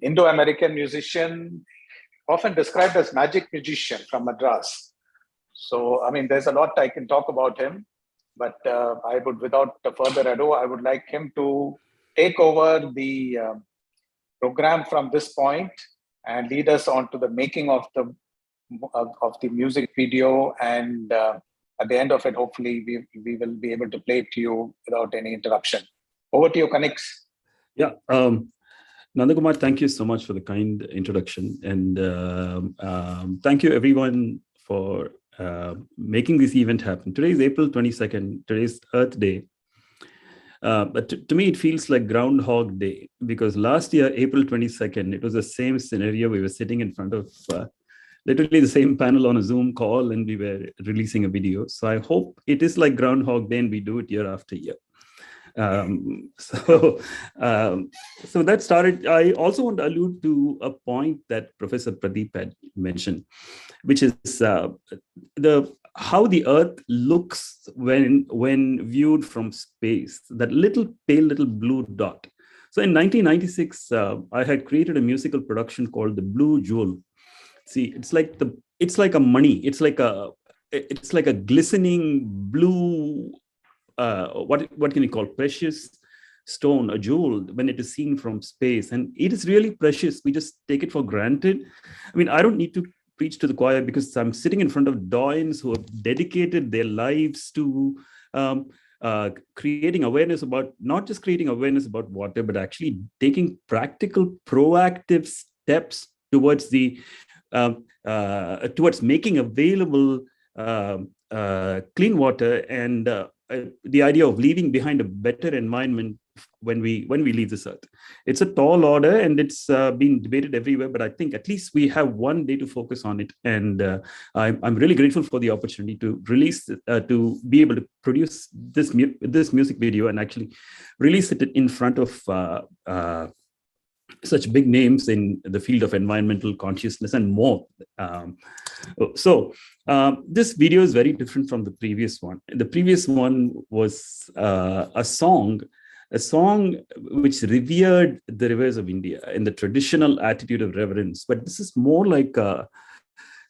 Indo-American musician, often described as magic musician from Madras. So, I mean, there's a lot I can talk about him, but I would, without further ado, I would like him to take over the program from this point and lead us on to the making of the music video. And at the end of it, hopefully, we will be able to play it to you without any interruption. Over to you, Kanix. Yeah. Nandakumar, thank you so much for the kind introduction. And thank you, everyone, for making this event happen. Today is April 22nd. Today is Earth Day. But to me, it feels like Groundhog Day, because last year, April 22nd, it was the same scenario. We were sitting in front of literally the same panel on a Zoom call, and we were releasing a video. So I hope it is like Groundhog Day and we do it year after year. So that started. I also want to allude to a point that Professor Pradeep had mentioned, which is how the Earth looks when viewed from space. That pale little blue dot. So in 1996, I had created a musical production called The Blue Jewel. See, it's like a money. It's like a glistening blue what can you call precious stone, a jewel, when it is seen from space. And it is really precious. We just take it for granted. I mean, I don't need to preach to the choir because I'm sitting in front of Doyens who have dedicated their lives to creating awareness about, not just creating awareness about water, but actually taking practical, proactive steps towards towards making available clean water, and the idea of leaving behind a better environment when we leave this earth. It's a tall order, and it's been debated everywhere, but I think at least we have one day to focus on it. And I'm really grateful for the opportunity to release, to be able to produce this music video and actually release it in front of such big names in the field of environmental consciousness and more. This video is very different from the previous one. The previous one was a song which revered the rivers of India in the traditional attitude of reverence. But this is more like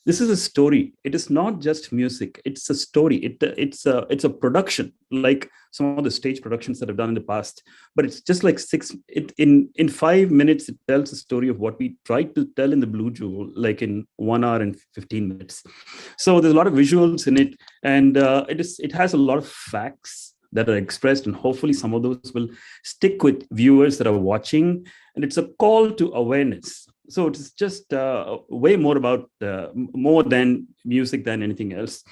this is a story. It is not just music. It's a story. It's a production, like some of the stage productions that I've done in the past. But it's just like in 5 minutes, it tells a story of what we tried to tell in the Blue Jewel, like in 1 hour and 15 minutes. So there's a lot of visuals in it, and it has a lot of facts that are expressed, and hopefully some of those will stick with viewers that are watching. And it's a call to awareness. So it's just way more about more than music than anything else.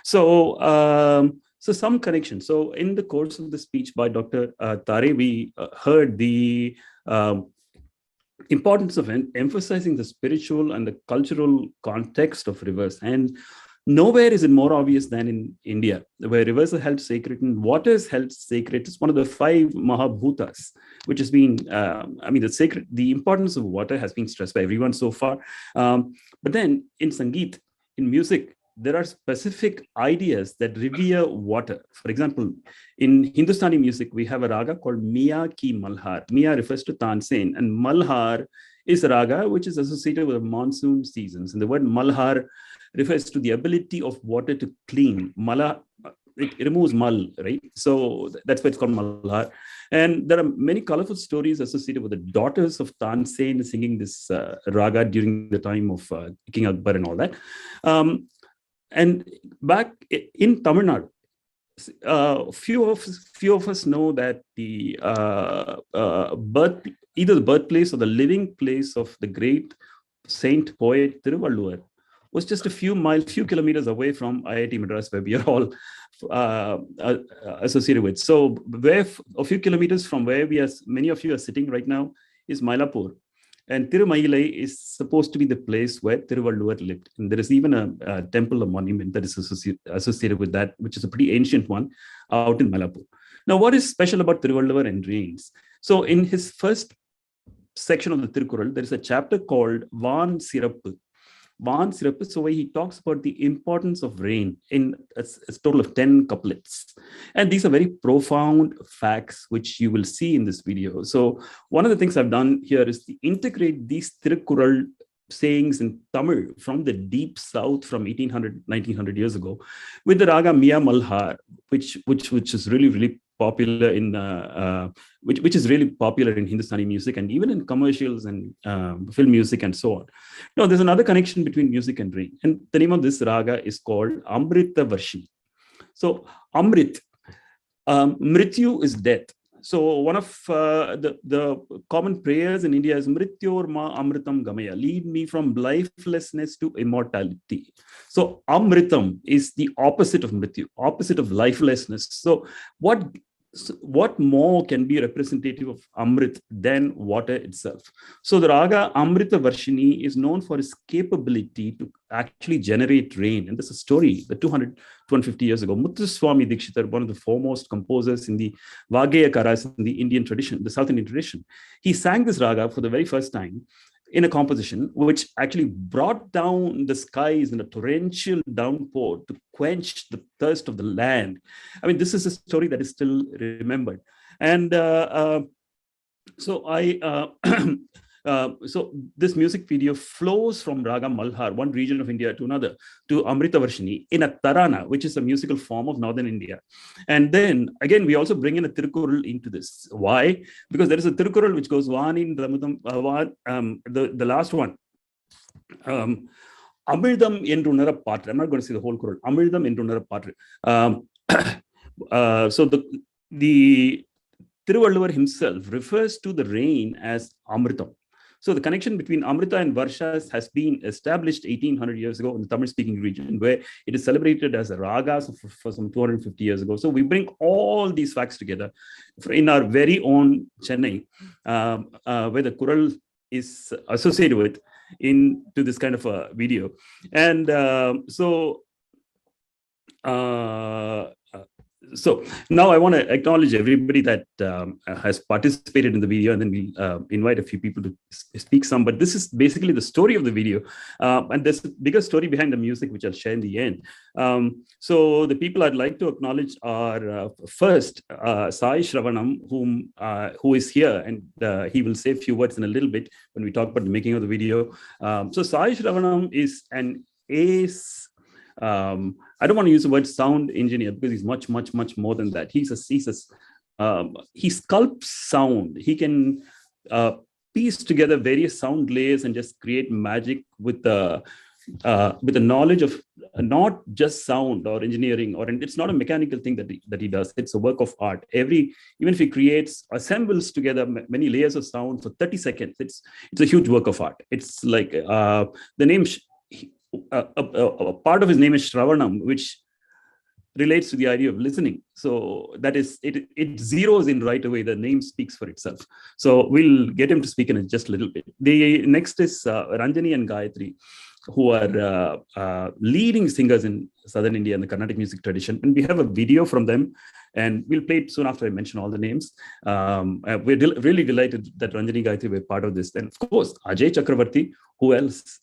So some connection. So in the course of the speech by Dr. Tare, we heard the importance of emphasizing the spiritual and the cultural context of rivers. And nowhere is it more obvious than in India, where rivers are held sacred and water is held sacred. It's one of the 5 Mahabhutas, which has been, the importance of water has been stressed by everyone so far. But then in Sangeet, in music, there are specific ideas that revere water. For example, in Hindustani music, we have a raga called Miya Ki Malhar. Miya refers to Tansen, and Malhar is a raga which is associated with the monsoon seasons. And the word Malhar refers to the ability of water to clean. Mala, it removes mal, right? So that's why it's called Malhar. And there are many colorful stories associated with the daughters of Tansen singing this raga during the time of King Akbar and all that. And back in Tamil Nadu, few of us know that the either the birthplace or the living place of the great saint poet Thiruvalluvar was just a few kilometers away from IIT Madras, where we are all associated with. So where a few kilometers from where many of you are sitting right now is Mylapore. And Tirumagilai is supposed to be the place where Thiruvalluvar lived. And there is even a temple, a monument that is associated with that, which is a pretty ancient one out in Mylapore. Now, what is special about Thiruvalluvar and rains? So in his first section of the Tirukkural, there is a chapter called Van Sirappu. Van Sirappu, so where he talks about the importance of rain in a total of 10 couplets. And these are very profound facts, which you will see in this video. So one of the things I've done here is to integrate these Tirukkural sayings in Tamil from the deep south from 1800, 1900 years ago with the raga Miya Malhar, which is really popular in which is really popular in Hindustani music and even in commercials and film music and so on. Now, there's another connection between music and rain, and the name of this raga is called Amrita Varshini. So Amrit, Mrityu is death. So one of the common prayers in India is Mrityor ma Amritam Gamaya, lead me from lifelessness to immortality. So Amritam is the opposite of Mrityu, opposite of lifelessness. So what more can be representative of Amrit than water itself? So the raga Amrita Varshini is known for its capability to actually generate rain. And there's a story that 250 years ago, Muthuswami Dikshitar, one of the foremost composers in the Vageya Karas in the Indian tradition, the South Indian tradition, he sang this raga for the very first time in a composition which actually brought down the skies in a torrential downpour to quench the thirst of the land. I mean, this is a story that is still remembered. And so I So this music video flows from Raga Malhar, one region of India, to another, to Amritavarshini in a tarana, which is a musical form of northern India. And then again, we also bring in a Tirukural into this. Why? Because there is a Tirukural which goes Vanin Ramutam, the last one. Amridam Endrunara Patra. I'm not going to say the whole Kural. Amridam Endrunara Patra. So the Tiruvalluvar himself refers to the rain as Amritam. So the connection between Amrita and Varsha has been established 1800 years ago in the Tamil-speaking region, where it is celebrated as a raga for some 250 years ago. So we bring all these facts together in our very own Chennai, where the Kural is associated with into this kind of a video. And so now I want to acknowledge everybody that has participated in the video, and then we'll invite a few people to speak some. But this is basically the story of the video. And there's a bigger story behind the music, which I'll share in the end. So the people I'd like to acknowledge are first, Sai Shravanam, who is here, and he will say a few words in a little bit when we talk about the making of the video. So Sai Shravanam is an ace. I don't want to use the word sound engineer because he's much more than that. He sculpts sound. He can piece together various sound layers and just create magic with the knowledge of not just sound or engineering, and it's not a mechanical thing that he does. It's a work of art. Even if he assembles together many layers of sound for 30 seconds, it's a huge work of art. It's like the name. A part of his name is Shravanam, which relates to the idea of listening. So that is, it zeroes in right away. The name speaks for itself. So we'll get him to speak in just a little bit. The next is Ranjani and Gayatri, who are leading singers in Southern India and the Carnatic music tradition. And we have a video from them, and we'll play it soon after I mention all the names. We're really delighted that Ranjani Gayatri were part of this. And of course, Ajay Chakravarti, who else?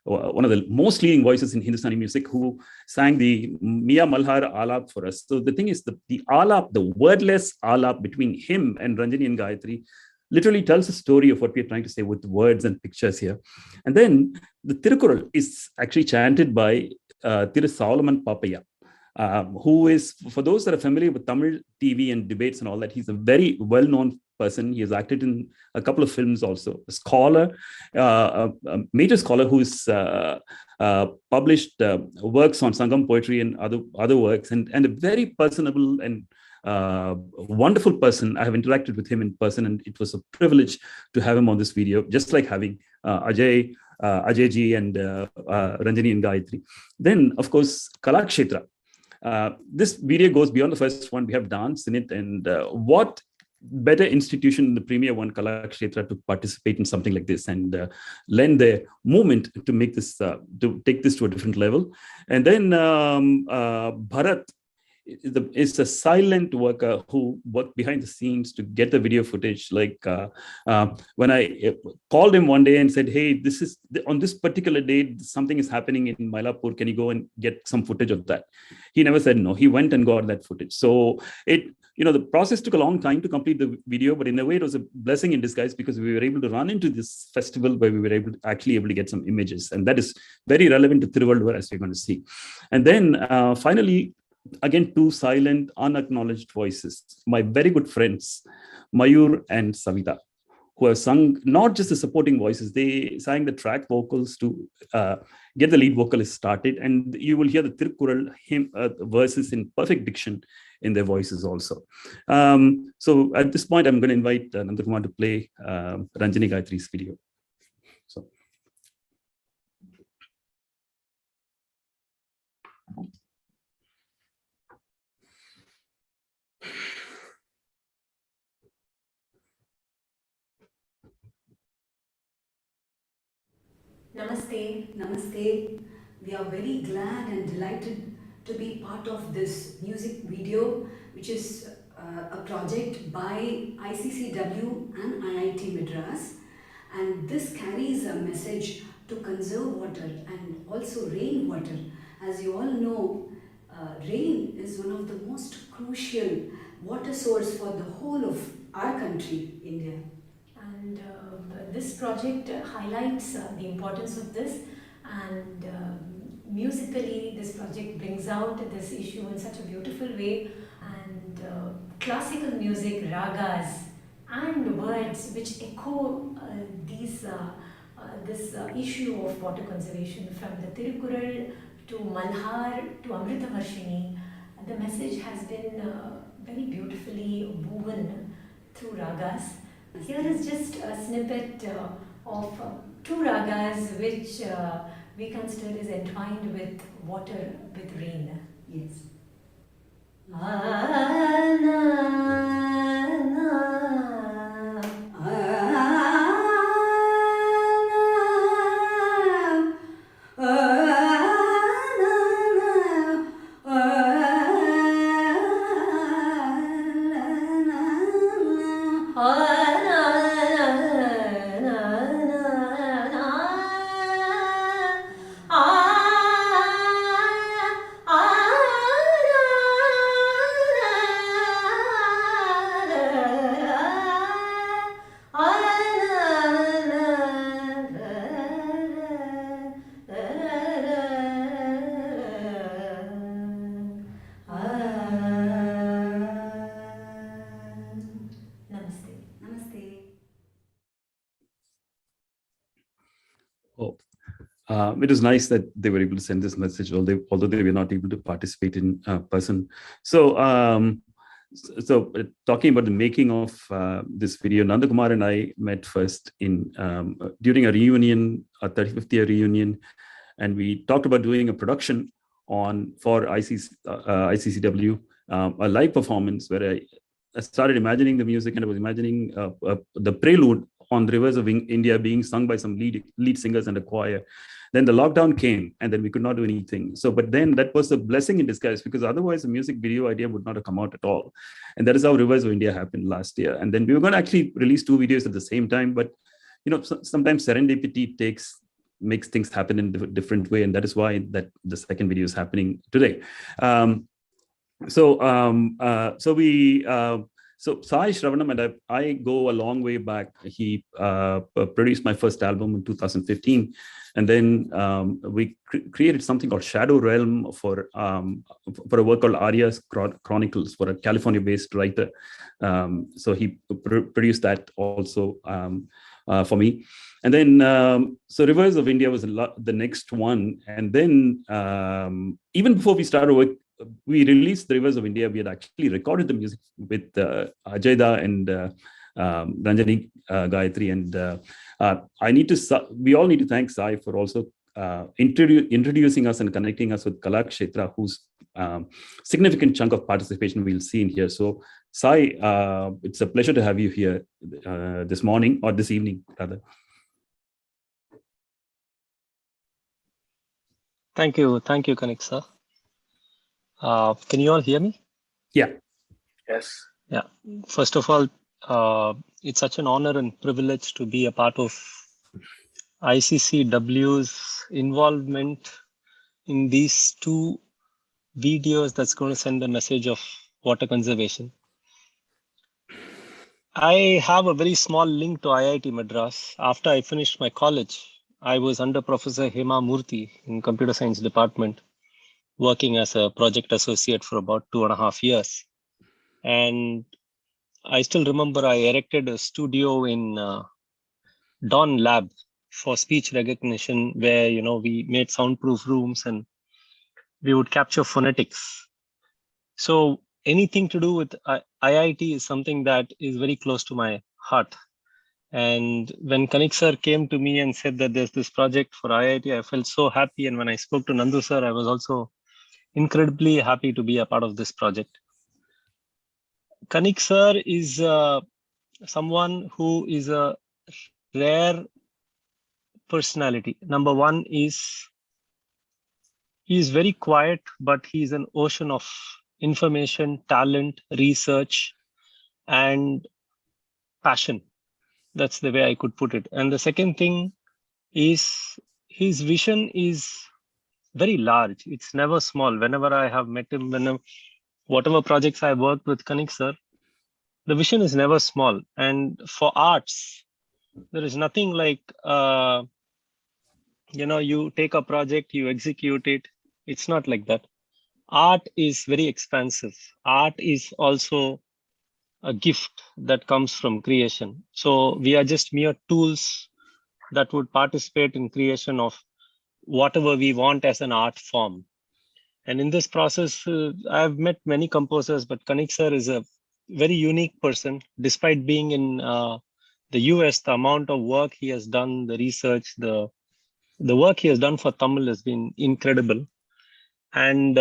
One of the most leading voices in Hindustani music, who sang the Mia Malhar Alap for us. So the thing is, the Alap, the wordless Alap between him and Ranjani and Gayatri literally tells a story of what we're trying to say with words and pictures here. And then the Tirukural is actually chanted by Thiru Solomon Papaya, who is, for those that are familiar with Tamil TV and debates and all that, he's a very well-known person. He has acted in a couple of films also. A scholar, a major scholar who's published works on Sangam poetry and other works, and a very personable and wonderful person. I have interacted with him in person, and it was a privilege to have him on this video, just like having Ajay ji and Ranjani and Gayatri. Then, of course, Kalakshetra. This video goes beyond the first one. We have dance in it, and what better institution in the premier one, Kalakshetra, to participate in something like this and lend their movement to make this, to take this to a different level. And then Bharat is a silent worker who worked behind the scenes to get the video footage. Like when I called him one day and said, hey, this is on this particular date, something is happening in Mylapore. Can you go and get some footage of that? He never said no. He went and got that footage. So the process took a long time to complete the video, but in a way it was a blessing in disguise, because we were able to run into this festival where we were able to get some images. And that is very relevant to Thiruvalluvar, as we're going to see. And then finally, again, two silent, unacknowledged voices, my very good friends, Mayur and Savita, who have sung not just the supporting voices, they sang the track vocals to get the lead vocalist started. And you will hear the Tirukural verses in perfect diction in their voices also. So at this point, I'm going to invite Nandakumar to play Ranjani Gayatri's video. So. Namaste, namaste. We are very glad and delighted to be part of this music video, which is a project by ICCW and IIT Madras. And this carries a message to conserve water and also rainwater. As you all know, rain is one of the most crucial water source for the whole of our country, India. And this project highlights the importance of this, and musically this project brings out this issue in such a beautiful way. And classical music, ragas and words which echo this issue of water conservation, from the Tirukural to Malhar to Amritavarshini. The message has been very beautifully woven through ragas. Here is just a snippet of two ragas which we consider is entwined with water, with rain. Yes. It was nice that they were able to send this message, although they were not able to participate in person. So, talking about the making of this video, Nandakumar and I met first in during a reunion, a 35th year reunion, and we talked about doing a production for ICCW, a live performance where I started imagining the music, and I was imagining the prelude on the Rivers of India being sung by some lead singers and a choir. Then the lockdown came, and then we could not do anything. So, but then that was a blessing in disguise, because otherwise the music video idea would not have come out at all. And that is how Rivers of India happened last year. And then we were going to actually release 2 videos at the same time, but sometimes serendipity makes things happen in a different way, and that is why that the second video is happening today. So Sai Shravanam and I go a long way back. He produced my first album in 2015, and then we created something called Shadow Realm for a work called Arya's Chronicles, for a California-based writer. So he produced that also for me. And then, so Rivers of India was the next one. And then even before we started work, we released the Rivers of India. We had actually recorded the music with Ajayda and Ranjani Gayatri. And we all need to thank Sai for also introducing us and connecting us with Kalakshetra, whose significant chunk of participation we'll see in here. So Sai, it's a pleasure to have you here this morning, or this evening rather. Thank you, Kanik sir. Can you all hear me? Yeah. Yes. Yeah. First of all, it's such an honor and privilege to be a part of ICCW's involvement in these 2 videos that's going to send a message of water conservation. I have a very small link to IIT Madras. After I finished my college, I was under Professor Hema Murthy in Computer Science Department, working as a project associate for about 2.5 years. And I still remember I erected a studio in Dawn Lab for speech recognition, where we made soundproof rooms and we would capture phonetics. So anything to do with IIT is something that is very close to my heart. And when Kanik sir came to me and said that there's this project for IIT, I felt so happy. And when I spoke to Nandu sir, I was also incredibly happy to be a part of this project. Kanik sir is someone who is a rare personality. Number one is he is very quiet, but he's an ocean of information, talent, research, and passion. That's the way I could put it. And the second thing is his vision is very large. It's never small. Whenever I have met him, whatever projects I worked with Kanik sir, the vision is never small. And for arts, There is nothing like, you take a project, you execute it. It's not like that. Art is very expansive. Art is also a gift that comes from creation. So we are just mere tools that would participate in creation of whatever we want as an art form. And in this process, I've met many composers, but Kanik sir is a very unique person. Despite being in the US, the amount of work he has done, the research, the work he has done for Tamil has been incredible. And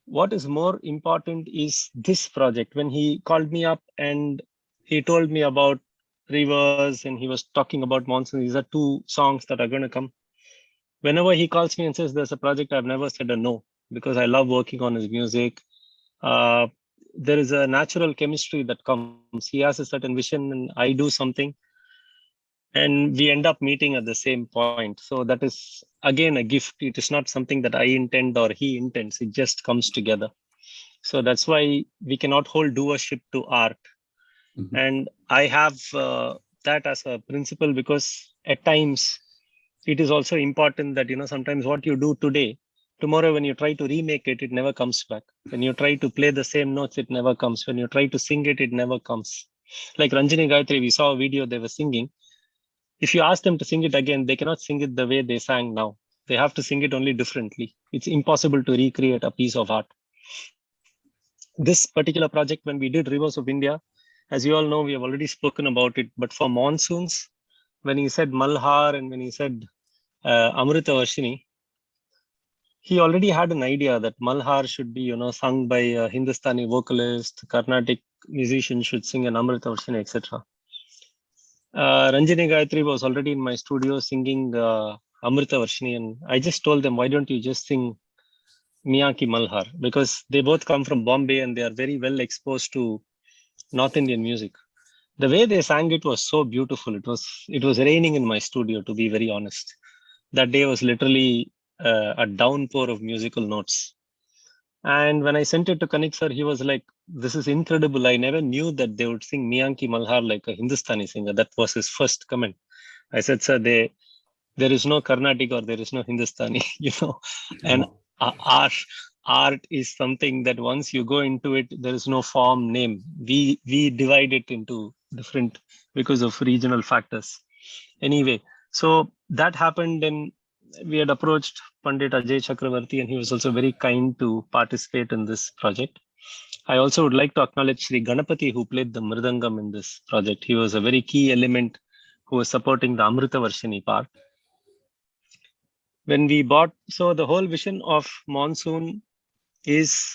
what is more important is this project. When he called me up and he told me about Rivers and he was talking about Monsoon, these are two songs that are going to come. Whenever he calls me and says there's a project, I've never said a no, because I love working on his music. There is a natural chemistry that comes. He has a certain vision and I do something, and we end up meeting at the same point. So that is again a gift. It is not something that I intend or he intends. It just comes together. So that's why we cannot hold doership to art. Mm-hmm. And I have that as a principle, because at times it is also important that, sometimes what you do today, tomorrow when you try to remake it, it never comes back. When you try to play the same notes, it never comes. When you try to sing it, it never comes. Like Ranjini Gayatri, we saw a video, they were singing. If you ask them to sing it again, they cannot sing it the way they sang now. They have to sing it only differently. It's impossible to recreate a piece of art. This particular project, when we did Rivers of India, as you all know, we have already spoken about it, but for monsoons, when he said Malhar and when he said Amrita Varshini, he already had an idea that Malhar should be, sung by a Hindustani vocalist, Carnatic musician should sing an Amrita Varshini, etc. Ranjini Gayatri was already in my studio singing Amrita Varshini, and I just told them, why don't you just sing Miyan Ki Malhar? Because they both come from Bombay and they are very well exposed to North Indian music. The way they sang it was so beautiful. It was raining in my studio, to be very honest. That day was literally a downpour of musical notes. And when I sent it to Kanik sir, he was like, this is incredible. I never knew that they would sing Miyan Ki Malhar like a Hindustani singer. That was his first comment. I said, sir, there is no Carnatic or there is no Hindustani, and art is something that once you go into it, there is no form name. We divide it into different because of regional factors. Anyway, so that happened, and we had approached Pandit Ajay Chakravarti, and he was also very kind to participate in this project. I also would like to acknowledge Sri Ganapati, who played the Mridangam in this project. He was a very key element who was supporting the Amrita Varshini part. When we bought, so the whole vision of Monsoon is,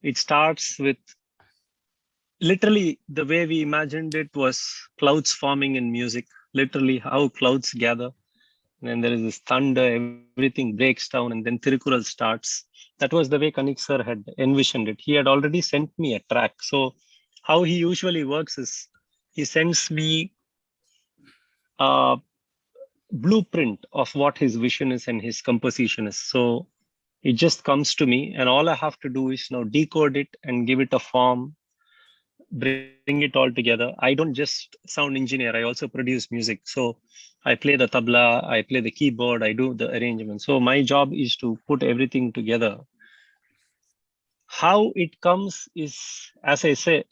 it starts with literally the way we imagined it was clouds forming in music, literally how clouds gather. And there is this thunder, everything breaks down, and then Tirukural starts. That was the way Kanik sir had envisioned it. He had already sent me a track. So how he usually works is he sends me a blueprint of what his vision is and his composition is. So it just comes to me, and all I have to do is now decode it and give it a form, bring it all together. I don't just sound engineer, I also produce music. So I play the tabla, I play the keyboard, I do the arrangement. So my job is to put everything together. How it comes is, as I say,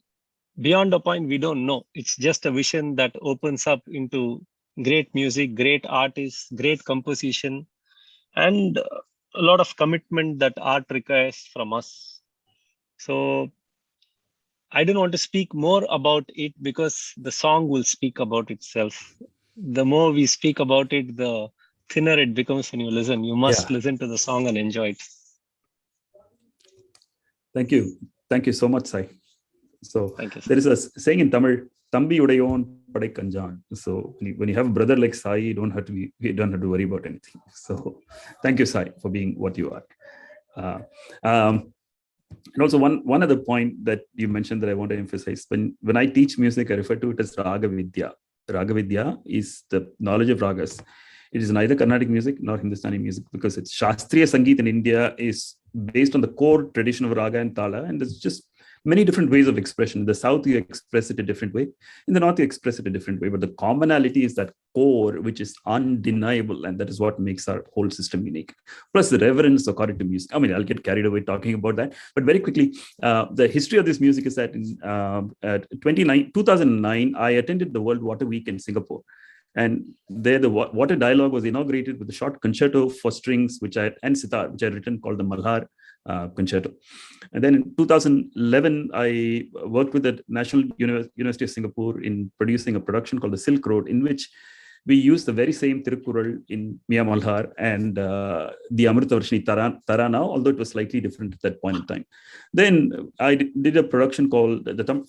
beyond a point we don't know. It's just a vision that opens up into great music, great artists, great composition, and a lot of commitment that art requires from us. So I don't want to speak more about it because the song will speak about itself. The more we speak about it, the thinner it becomes when you listen. You must listen to the song and enjoy it. Thank you. Thank you so much, Sai. So there is a saying in Tamil, Tambi udayon padai kanjan. So when you have a brother like Sai, you don't have to worry about anything. So thank you, Sai, for being what you are. And also one other point that you mentioned that I want to emphasize, when I teach music, I refer to it as Raga Vidya. Raga Vidya is the knowledge of ragas. It is neither Carnatic music nor Hindustani music, because it's Shastriya Sangeet in India is based on the core tradition of Raga and Tala, and there's just many different ways of expression. In the South, you express it a different way. In the North, you express it a different way. But the commonality is that core, which is undeniable. And that is what makes our whole system unique. Plus the reverence according to music. I mean, I'll get carried away talking about that. But very quickly, the history of this music is that in 2009, I attended the World Water Week in Singapore. And there, the Water Dialogue was inaugurated with a short concerto for strings, and sitar, which I had written, called the Malhar Concerto. And then in 2011, I worked with the National University of Singapore in producing a production called the Silk Road, in which we used the very same Tirukkural in Mia Malhar and the Amritavarshini Tarana, although it was slightly different at that point in time. Then I did a production called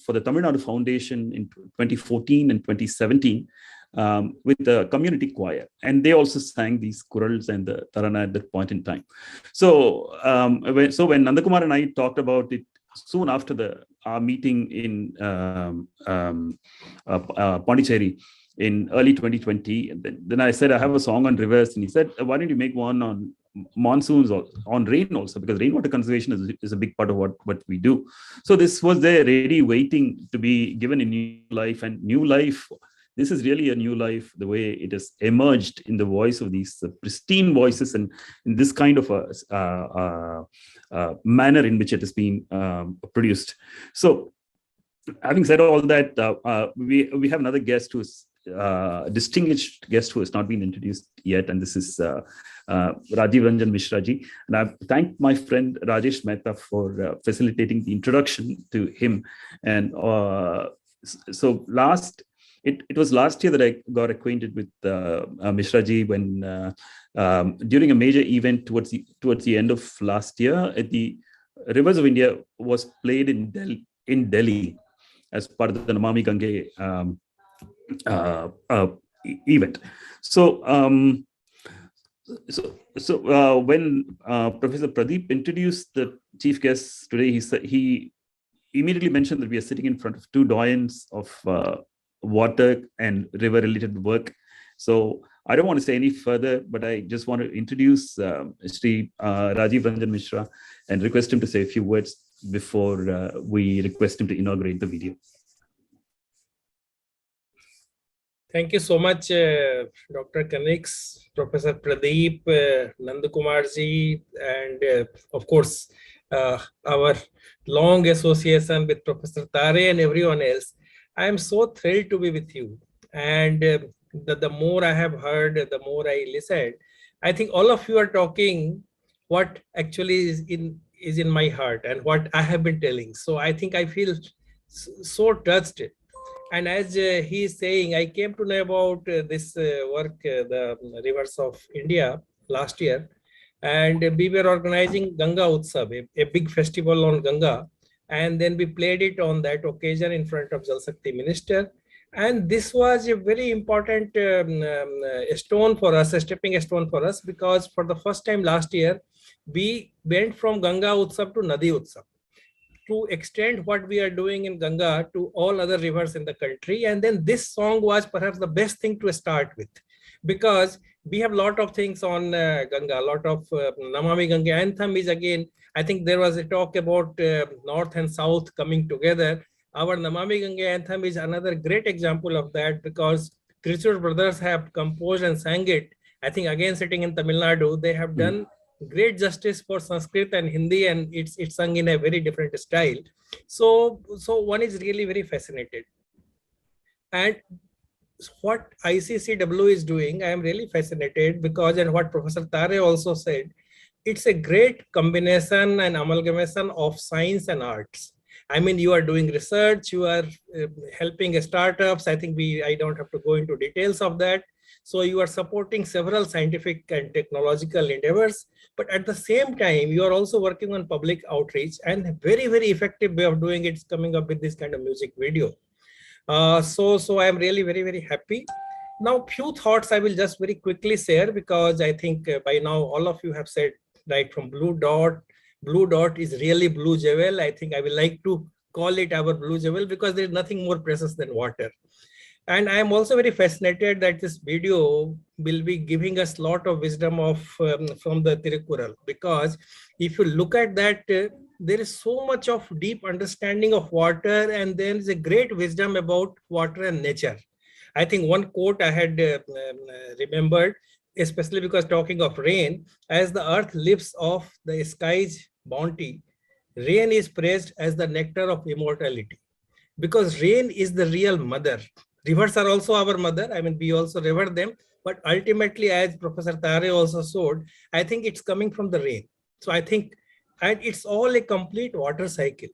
for the Tamil Nadu Foundation in 2014 and 2017. With the community choir, and they also sang these kurals and the tarana at that point in time. So, when Nandakumar and I talked about it soon after our meeting in Pondicherry in early 2020, and then I said I have a song on rivers, and he said, why don't you make one on monsoons or on rain also, because rainwater conservation is a big part of what we do. So this was there ready, waiting to be given a new life, and new life. This is really a new life, the way it has emerged in the voice of these pristine voices, and in this kind of a manner in which it has been produced. So, having said all that, we have another guest who is distinguished guest who has not been introduced yet, and this is Rajiv Ranjan Mishra ji. And I thank my friend Rajesh Mehta for facilitating the introduction to him. And so it was last year that I got acquainted with Mishra ji when during a major event towards the end of last year, at the Rivers of India was played in Delhi as part of the Namami Gange event. So when Professor Pradeep introduced the chief guest today, he immediately mentioned that we are sitting in front of two doyens of water and river related work. So I don't want to say any further, but I just want to introduce Sri Rajiv Ranjan Mishra and request him to say a few words before we request him to inaugurate the video. Thank you so much, Dr. Kanix, Professor Pradeep, Nandakumarji, and of course, our long association with Professor Tare and everyone else. I am so thrilled to be with you. And the more I have heard, the more I listened. I think all of you are talking what actually is in my heart and what I have been telling. So I think I feel so touched. And as he is saying, I came to know about this work, the Rivers of India, last year. And we were organizing Ganga Utsav, a big festival on Ganga. And then we played it on that occasion in front of Jal Shakti Minister. And this was a very important stone for us, a stepping stone for us, because for the first time last year, we went from Ganga Utsav to Nadi Utsav to extend what we are doing in Ganga to all other rivers in the country. And then this song was perhaps the best thing to start with, because we have a lot of things on Ganga, a lot of Namami Ganga anthem is again, I think there was a talk about North and South coming together. Our Namami Ganga anthem is another great example of that, because Tricur brothers have composed and sang it. I think again sitting in Tamil Nadu, they have done great justice for Sanskrit and Hindi, and it's sung in a very different style. So one is really very fascinated. And what ICCW is doing, I am really fascinated because, and what Professor Tare also said, it's a great combination and amalgamation of science and arts. I mean, you are doing research, you are helping startups. I think I don't have to go into details of that. So you are supporting several scientific and technological endeavors, but at the same time, you are also working on public outreach, and a very, very effective way of doing it is coming up with this kind of music video. So I am really very, very happy. Now, few thoughts I will just very quickly share, because I think by now all of you have said right from blue dot is really blue jewel. I think I will like to call it our blue jewel, because there is nothing more precious than water. And I am also very fascinated that this video will be giving us a lot of wisdom from the Tirukkural, because if you look at that, there is so much of deep understanding of water, and there is a great wisdom about water and nature. I think one quote I had remembered, especially because talking of rain, as the earth lives off the sky's bounty, rain is praised as the nectar of immortality. Because rain is the real mother. Rivers are also our mother. I mean, we also revere them. But ultimately, as Professor Tare also showed, I think it's coming from the rain. So I think, and it's all a complete water cycle.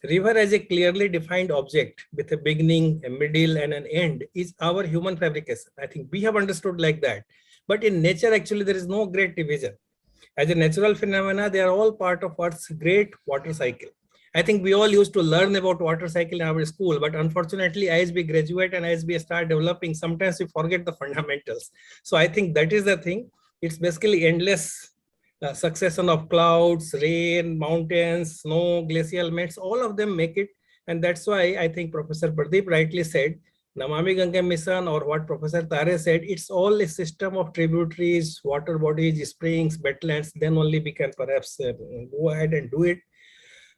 River as a clearly defined object with a beginning, a middle, and an end is our human fabrication. I think we have understood like that. But in nature, actually, there is no great division. As a natural phenomena, they are all part of Earth's great water cycle. I think we all used to learn about water cycle in our school, but unfortunately, as we graduate and as we start developing, sometimes we forget the fundamentals. So I think that is the thing. It's basically endless succession of clouds, rain, mountains, snow, glacial melts, all of them make it. And that's why I think Professor Pradeep rightly said, Namami Gange mission, or what Professor Tare said, it's all a system of tributaries, water bodies, springs, wetlands, then only we can perhaps go ahead and do it.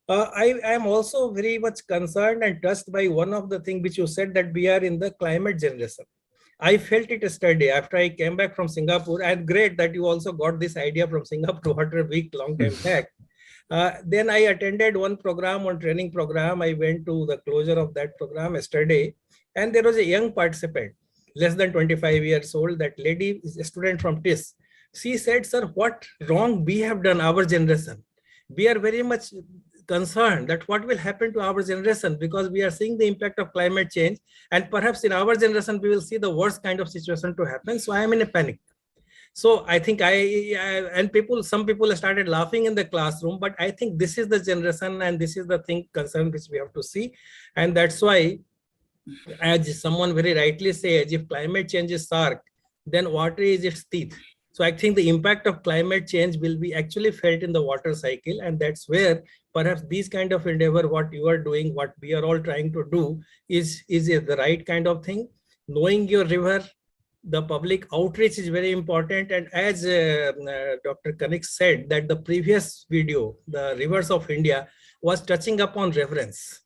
I am also very much concerned and touched by one of the things which you said, that we are in the climate generation. I felt it yesterday after I came back from Singapore, and great that you also got this idea from Singapore Water Week long time back. Then I attended one program, one training program. I went to the closure of that program yesterday, and there was a young participant, less than 25 years old. That lady is a student from TIS. She said, sir, what wrong we have done, our generation. We are very much concerned that what will happen to our generation, because we are seeing the impact of climate change, and perhaps in our generation we will see the worst kind of situation to happen. So I am in a panic. So I think some people started laughing in the classroom, but I think this is the generation and this is the thing concern which we have to see. And that's why, as someone very rightly says, if climate change is shark, then water is its teeth. So I think the impact of climate change will be actually felt in the water cycle. And that's where perhaps these kind of endeavor, what you are doing, what we are all trying to do is the right kind of thing. Knowing your river, the public outreach is very important. And as Dr. Kanik said, that the previous video, the Rivers of India, was touching upon reverence.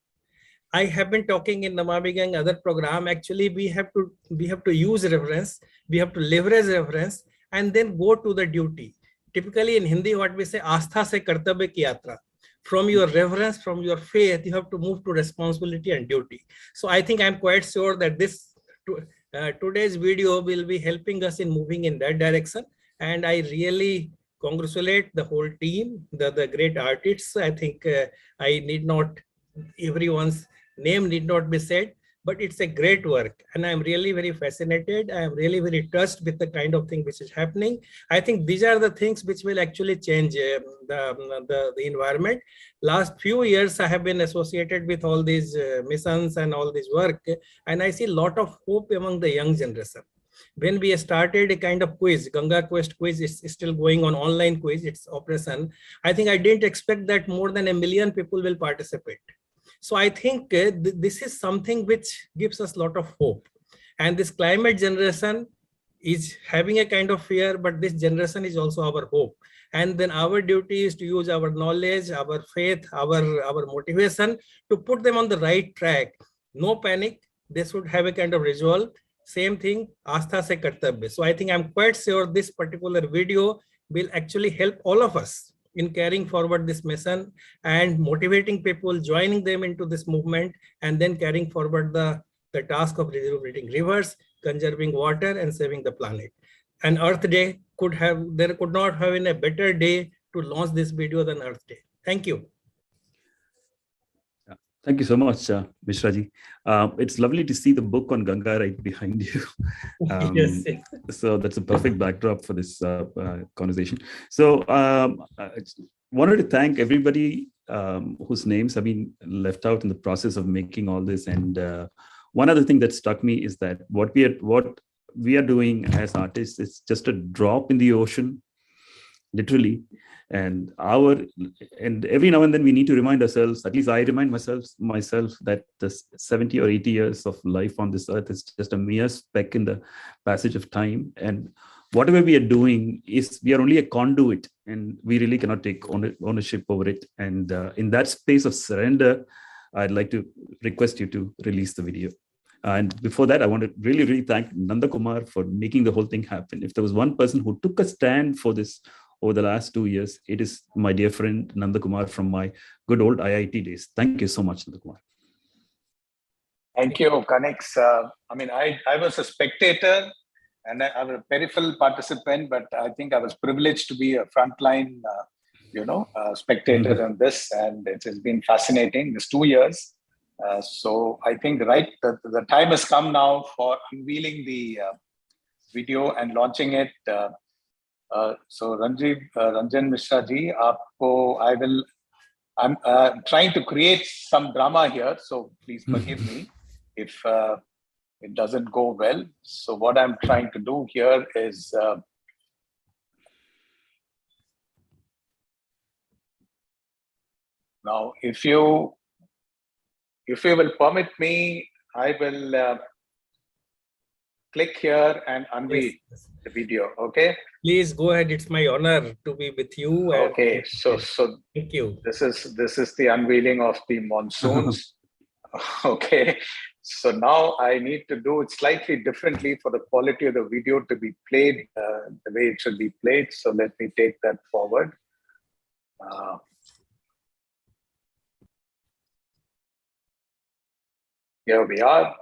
I have been talking in Namami Gange other program. Actually, we have to use reverence. We have to leverage reverence and then go to the duty. Typically in Hindi, what we say, Astha se kartabya ki yatra. From your reverence, from your faith, you have to move to responsibility and duty. So I think I'm quite sure that this today's video will be helping us in moving in that direction. And I really congratulate the whole team, the great artists. I think I need not, everyone's name need not be said, but it's a great work. And I'm really very fascinated. I'm really very touched with the kind of thing which is happening. I think these are the things which will actually change the environment. Last few years, I have been associated with all these missions and all this work. And I see a lot of hope among the young generation. When we started a kind of quiz, Ganga Quest quiz is still going on, online quiz, it's operation. I think I didn't expect that more than 1 million people will participate. So I think this is something which gives us a lot of hope. And this climate generation is having a kind of fear, but this generation is also our hope. And then our duty is to use our knowledge, our faith, our motivation to put them on the right track. No panic. They should have a kind of resolve. Same thing, Astha se kartabya. So I think I'm quite sure this particular video will actually help all of us in carrying forward this mission and motivating people, joining them into this movement, and then carrying forward the task of rejuvenating rivers, conserving water, and saving the planet. And Earth Day there could not have been a better day to launch this video than Earth Day. Thank you. Thank you so much, Mishraji. It's lovely to see the book on Ganga right behind you. Yes. So that's a perfect backdrop for this conversation. So I wanted to thank everybody whose names have been left out in the process of making all this. And one other thing that struck me is that what we are doing as artists is just a drop in the ocean, literally. And every now and then we need to remind ourselves, at least I remind myself that the 70 or 80 years of life on this earth is just a mere speck in the passage of time. And whatever we are doing we are only a conduit, and we really cannot take ownership over it. And in that space of surrender, I'd like to request you to release the video. And before that, I want to really, really thank Nandakumar for making the whole thing happen. If there was one person who took a stand for this over the last 2 years, it is my dear friend Nandakumar from my good old IIT days. Thank you so much, Nandakumar. Thank you, Kanix. I was a spectator and I was a peripheral participant, but I think I was privileged to be a frontline, spectator on this, and it has been fascinating. This 2 years. So I think the time has come now for unveiling the video and launching it. So Ranjan Mishra ji, I'm trying to create some drama here, so please forgive me if it doesn't go well. So what I'm trying to do here is now, if you will permit me, I will click here and unveil the video. Okay. Please go ahead. It's my honor to be with you. Okay. So thank you. This is the unveiling of the monsoons. Okay. So now I need to do it slightly differently for the quality of the video to be played the way it should be played. So let me take that forward. Here we are.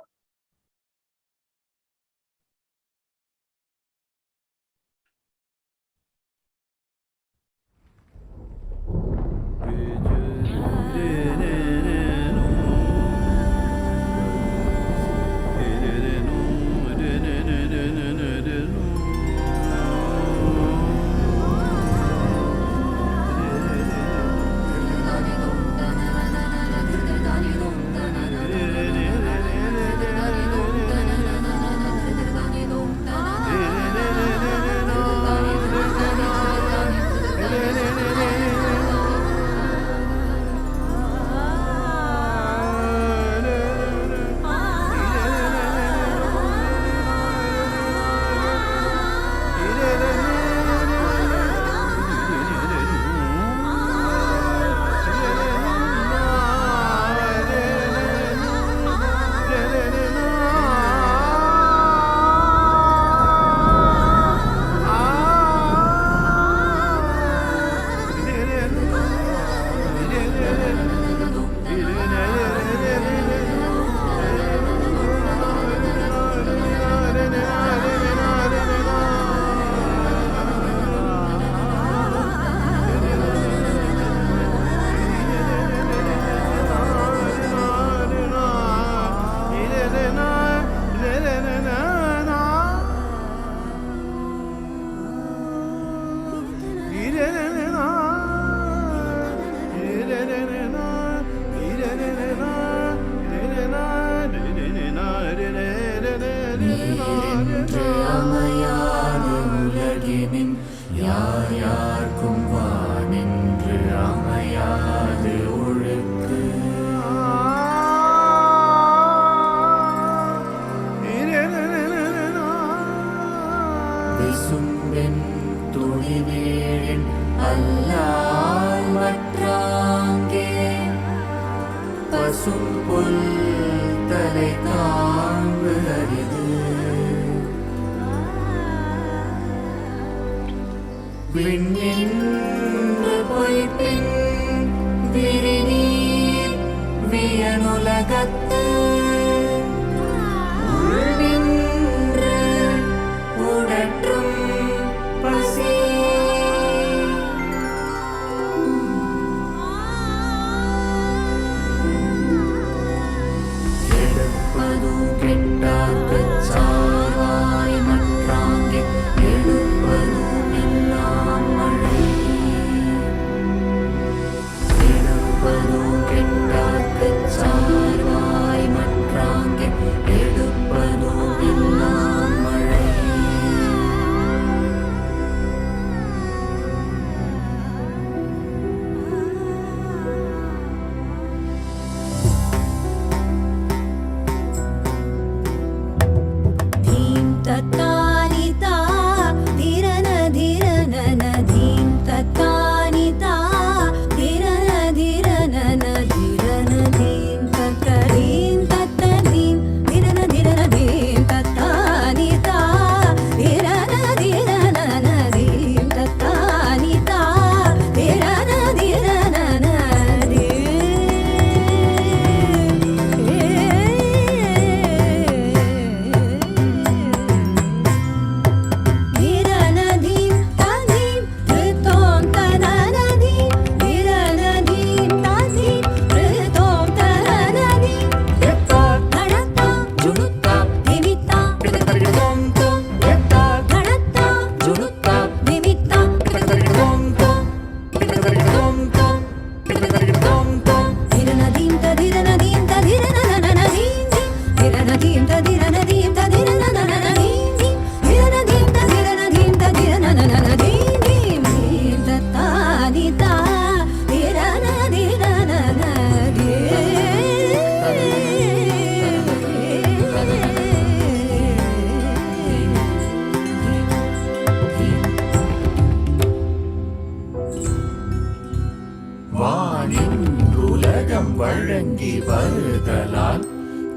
Sarvai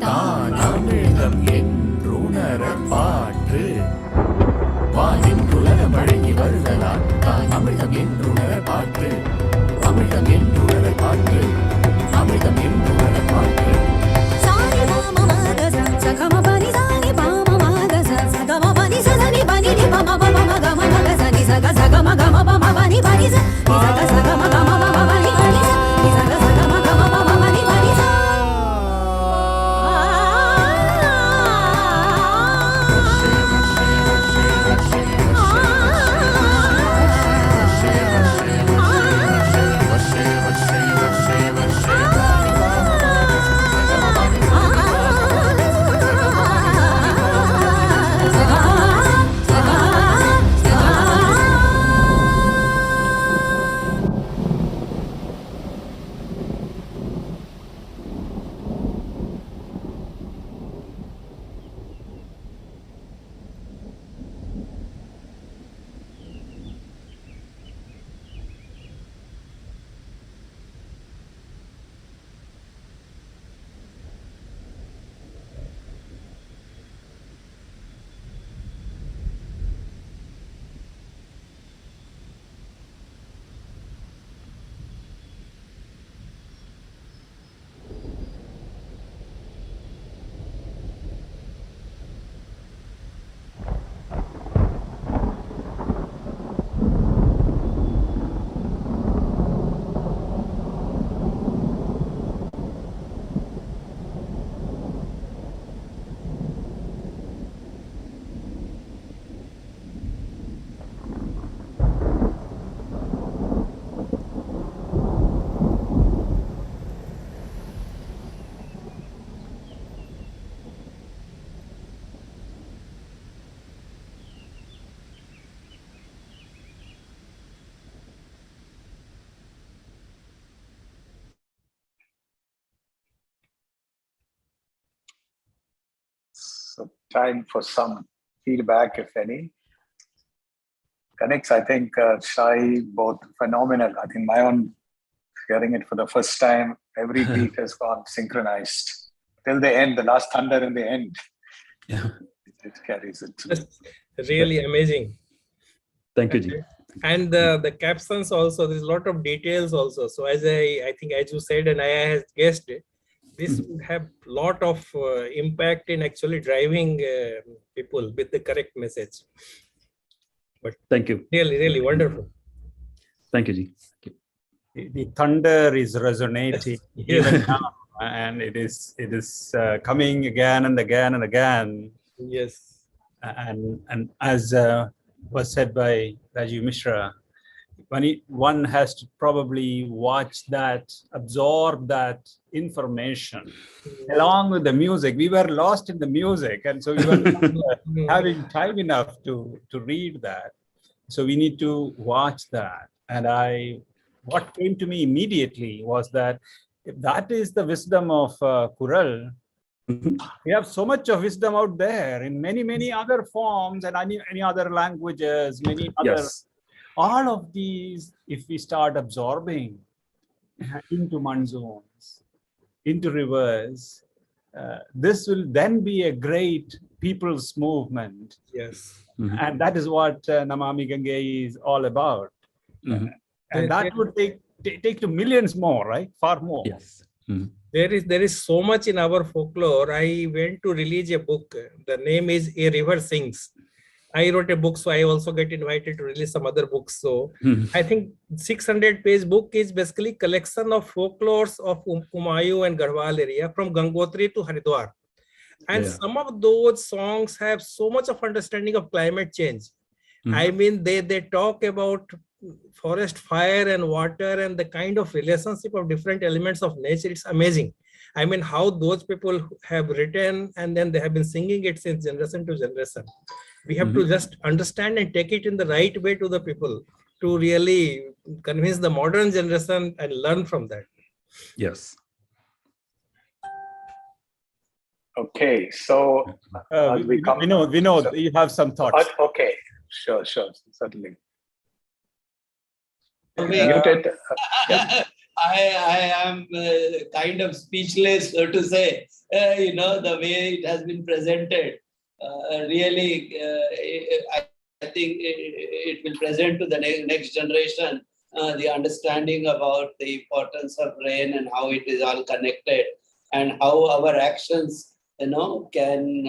தான் அமிழ்தம் என்றுணர பாற்று வானின் உலகம் வழங்கி வருதலால் தான் அமிழ்தம் என்றுணர பாற்று அமிழ்தம் என்றுணர பாற்று அமிழ்தம் என்றுணர பாற்று sorry பாம மகச சகம பனி sorry பாம மகச சகம பனி சனி பனி நி பம பம மகம மகச நி சக சகம கம பம பனி பனி ச நி சக சகம கம பம பனி பனி ச நி சக சகம கம பம பனி பனி ச So time for some feedback, if any. Connects, I think, Shai, both phenomenal. I think my own hearing it for the first time, every beat has gone synchronized till the end, the last thunder in the end. Yeah. It carries it. That's really amazing. Thank you, Ji. And the captions also, there's a lot of details also. So as I think as you said, and I has guessed, this would have a lot of impact in actually driving people with the correct message. But thank you. Really wonderful. Thank you, Ji. The thunder is resonating even now, and it is coming again and again and again. Yes. And as was said by Rajiv Mishra, one has to probably watch that, absorb that information along with the music. We were lost in the music, and so we were not having time enough to read that. So we need to watch that. And what came to me immediately was that if that is the wisdom of Kural, we have so much of wisdom out there in many other forms and any other languages, many other. Yes. All of these, if we start absorbing into monsoons, into rivers, this will then be a great people's movement. Yes. And that is what Namami Gange is all about. And that would take to millions more, right? Far more. Yes. There is so much in our folklore. I went to release a book. The name is A River Sings. I wrote a book, so I also get invited to release some other books. So I think 600-page book is basically collection of folklores of Kumayu and Garhwal area from Gangotri to Haridwar. And some of those songs have so much of understanding of climate change. I mean, they talk about forest fire and water and the kind of relationship of different elements of nature. It's amazing. I mean, how those people have written and then they have been singing it since generation to generation. We have to just understand and take it in the right way to the people to really convince the modern generation and learn from that. Yes. Okay, so we know you have some thoughts. Okay, sure, certainly. Muted. I am kind of speechless, so to say, the way it has been presented. Really, I think it will present to the next generation the understanding about the importance of rain and how it is all connected, and how our actions, can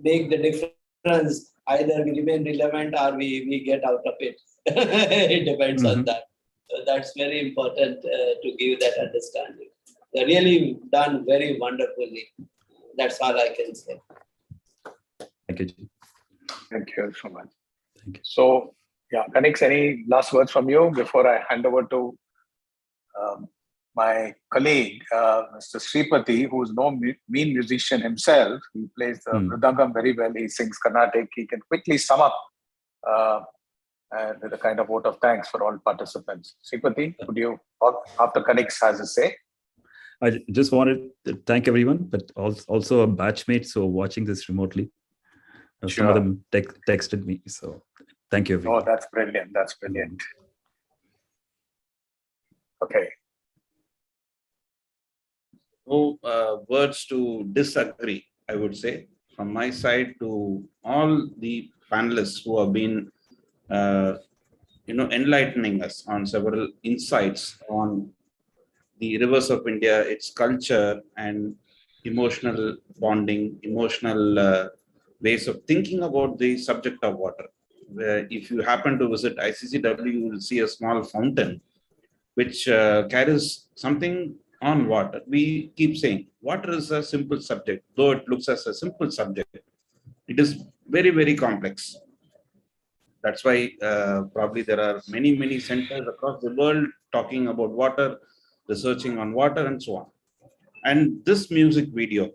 make the difference. Either we remain relevant or we get out of it. It depends on that. So that's very important to give that understanding. They're really done very wonderfully. That's all I can say. Thank you. Thank you so much. Thank you. So, yeah, Kanix, any last words from you before I hand over to my colleague, Mr. Sripati, who is no mean musician himself. He plays the mridangam very well. He sings Carnatic. He can quickly sum up with a kind of vote of thanks for all participants. Sripati, could you, after Kanix has a say? I just wanted to thank everyone, but also a batchmates who are watching this remotely. Some of them texted me, so thank you, everyone. Oh, that's brilliant. That's brilliant. Okay. No words to disagree, I would say, from my side to all the panelists who have been, enlightening us on several insights on the rivers of India, its culture and emotional bonding, emotional ways of thinking about the subject of water. Where if you happen to visit ICCW, you will see a small fountain which carries something on water. We keep saying water is a simple subject, though it looks as a simple subject. It is very, very complex. That's why probably there are many, many centers across the world talking about water, researching on water, and so on. And this music video,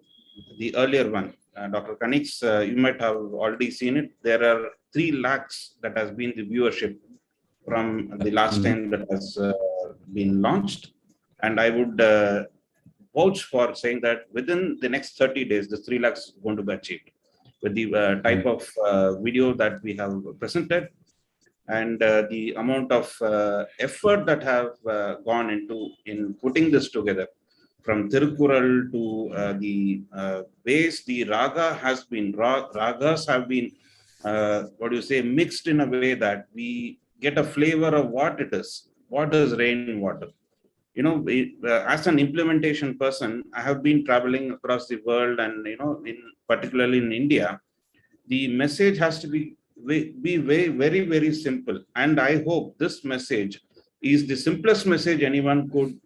the earlier one, Dr. Kanix, you might have already seen it. There are 3 lakhs that has been the viewership from the last time that has been launched. And I would vouch for saying that within the next 30 days, the 3 lakhs is going to be achieved with the type of video that we have presented, and the amount of effort that have gone into in putting this together, from Tirukural to the ways the ragas have been, mixed in a way that we get a flavor of what it is. What is rainwater? As an implementation person, I have been traveling across the world, and particularly in India, the message has to be very, very, very simple. And I hope this message is the simplest message anyone could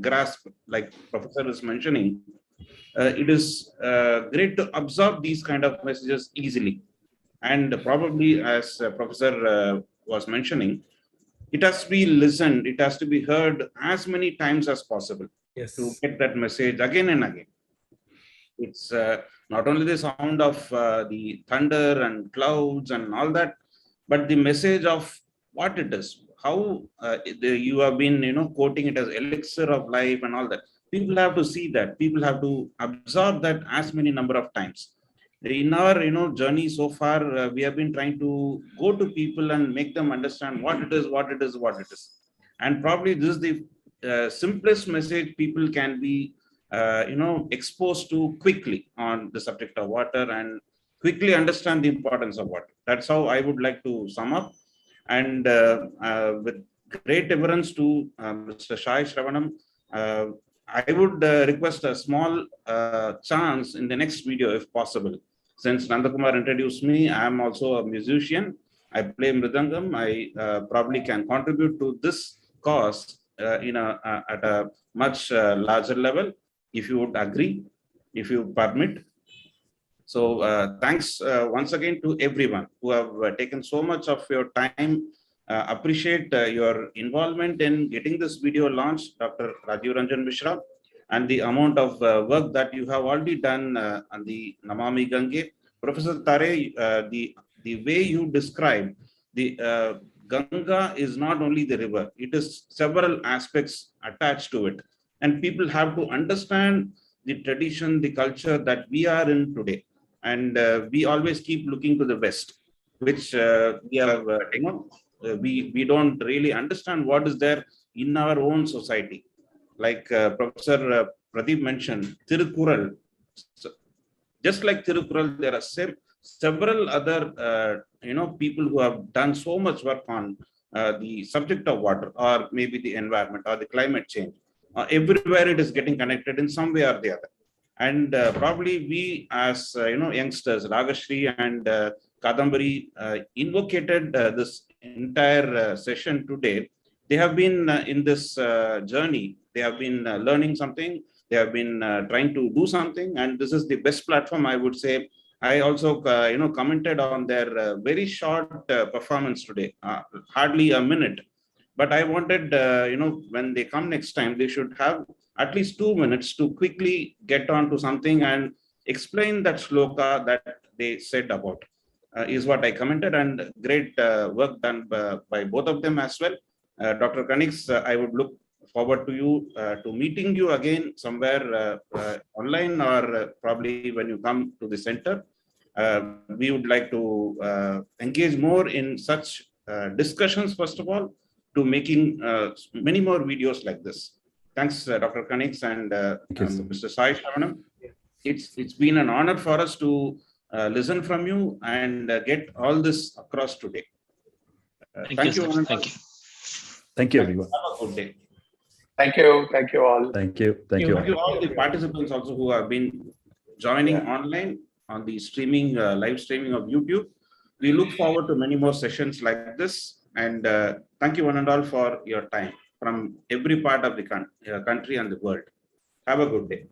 grasp. Like Professor is mentioning, it is great to absorb these kind of messages easily. And probably, as Professor was mentioning, it has to be listened, it has to be heard as many times as possible to get that message again and again. It's not only the sound of the thunder and clouds and all that, but the message of what it is, how you have been, quoting it as elixir of life and all that. People have to see that. People have to absorb that as many number of times. In our journey so far, we have been trying to go to people and make them understand what it is, what it is, what it is. And probably this is the simplest message people can be exposed to quickly on the subject of water and quickly understand the importance of water. That's how I would like to sum up. And with great reverence to Mr. Shai Shravanam, I would request a small chance in the next video if possible. Since Nandakumar introduced me, I am also a musician. I play mridangam. I probably can contribute to this cause at a much larger level, if you would agree, if you permit. So thanks once again to everyone who have taken so much of your time. Appreciate your involvement in getting this video launched, Dr. Rajiv Ranjan Mishra, and the amount of work that you have already done on the Namami Gange. Professor Tare, the way you describe the Ganga is not only the river, it is several aspects attached to it. And people have to understand the tradition, the culture that we are in today. And we always keep looking to the West, which we have, we don't really understand what is there in our own society. Like Professor Pradeep mentioned, Tirukural. Just like Tirukural, there are several other people who have done so much work on the subject of water, or maybe the environment, or the climate change. Everywhere it is getting connected in some way or the other. And probably we as youngsters, Ragashri and Kadambari, invocated this entire session today. They have been in this journey. They have been learning something. They have been trying to do something, and this is the best platform, I would say. I also commented on their very short performance today, hardly a minute. But I wanted, when they come next time, they should have at least 2 minutes to quickly get on to something and explain that shloka that they said about, is what I commented. And great work done by both of them as well. Dr. Kanix, I would look forward to you, to meeting you again somewhere online, or probably when you come to the center. We would like to engage more in such discussions, first of all, to making many more videos like this. Thanks, Dr. Kanix and Mr. Sai Shravanam. It's been an honor for us to listen from you and get all this across today. Thank you. Thank you. Thank you, everyone. Have a good day. Thank you. Thank you all. Thank you. Thank Thank you you. all the participants also who have been joining online on the streaming, live streaming of YouTube. We look forward to many more sessions like this. And thank you one and all for your time from every part of the country and the world. Have a good day.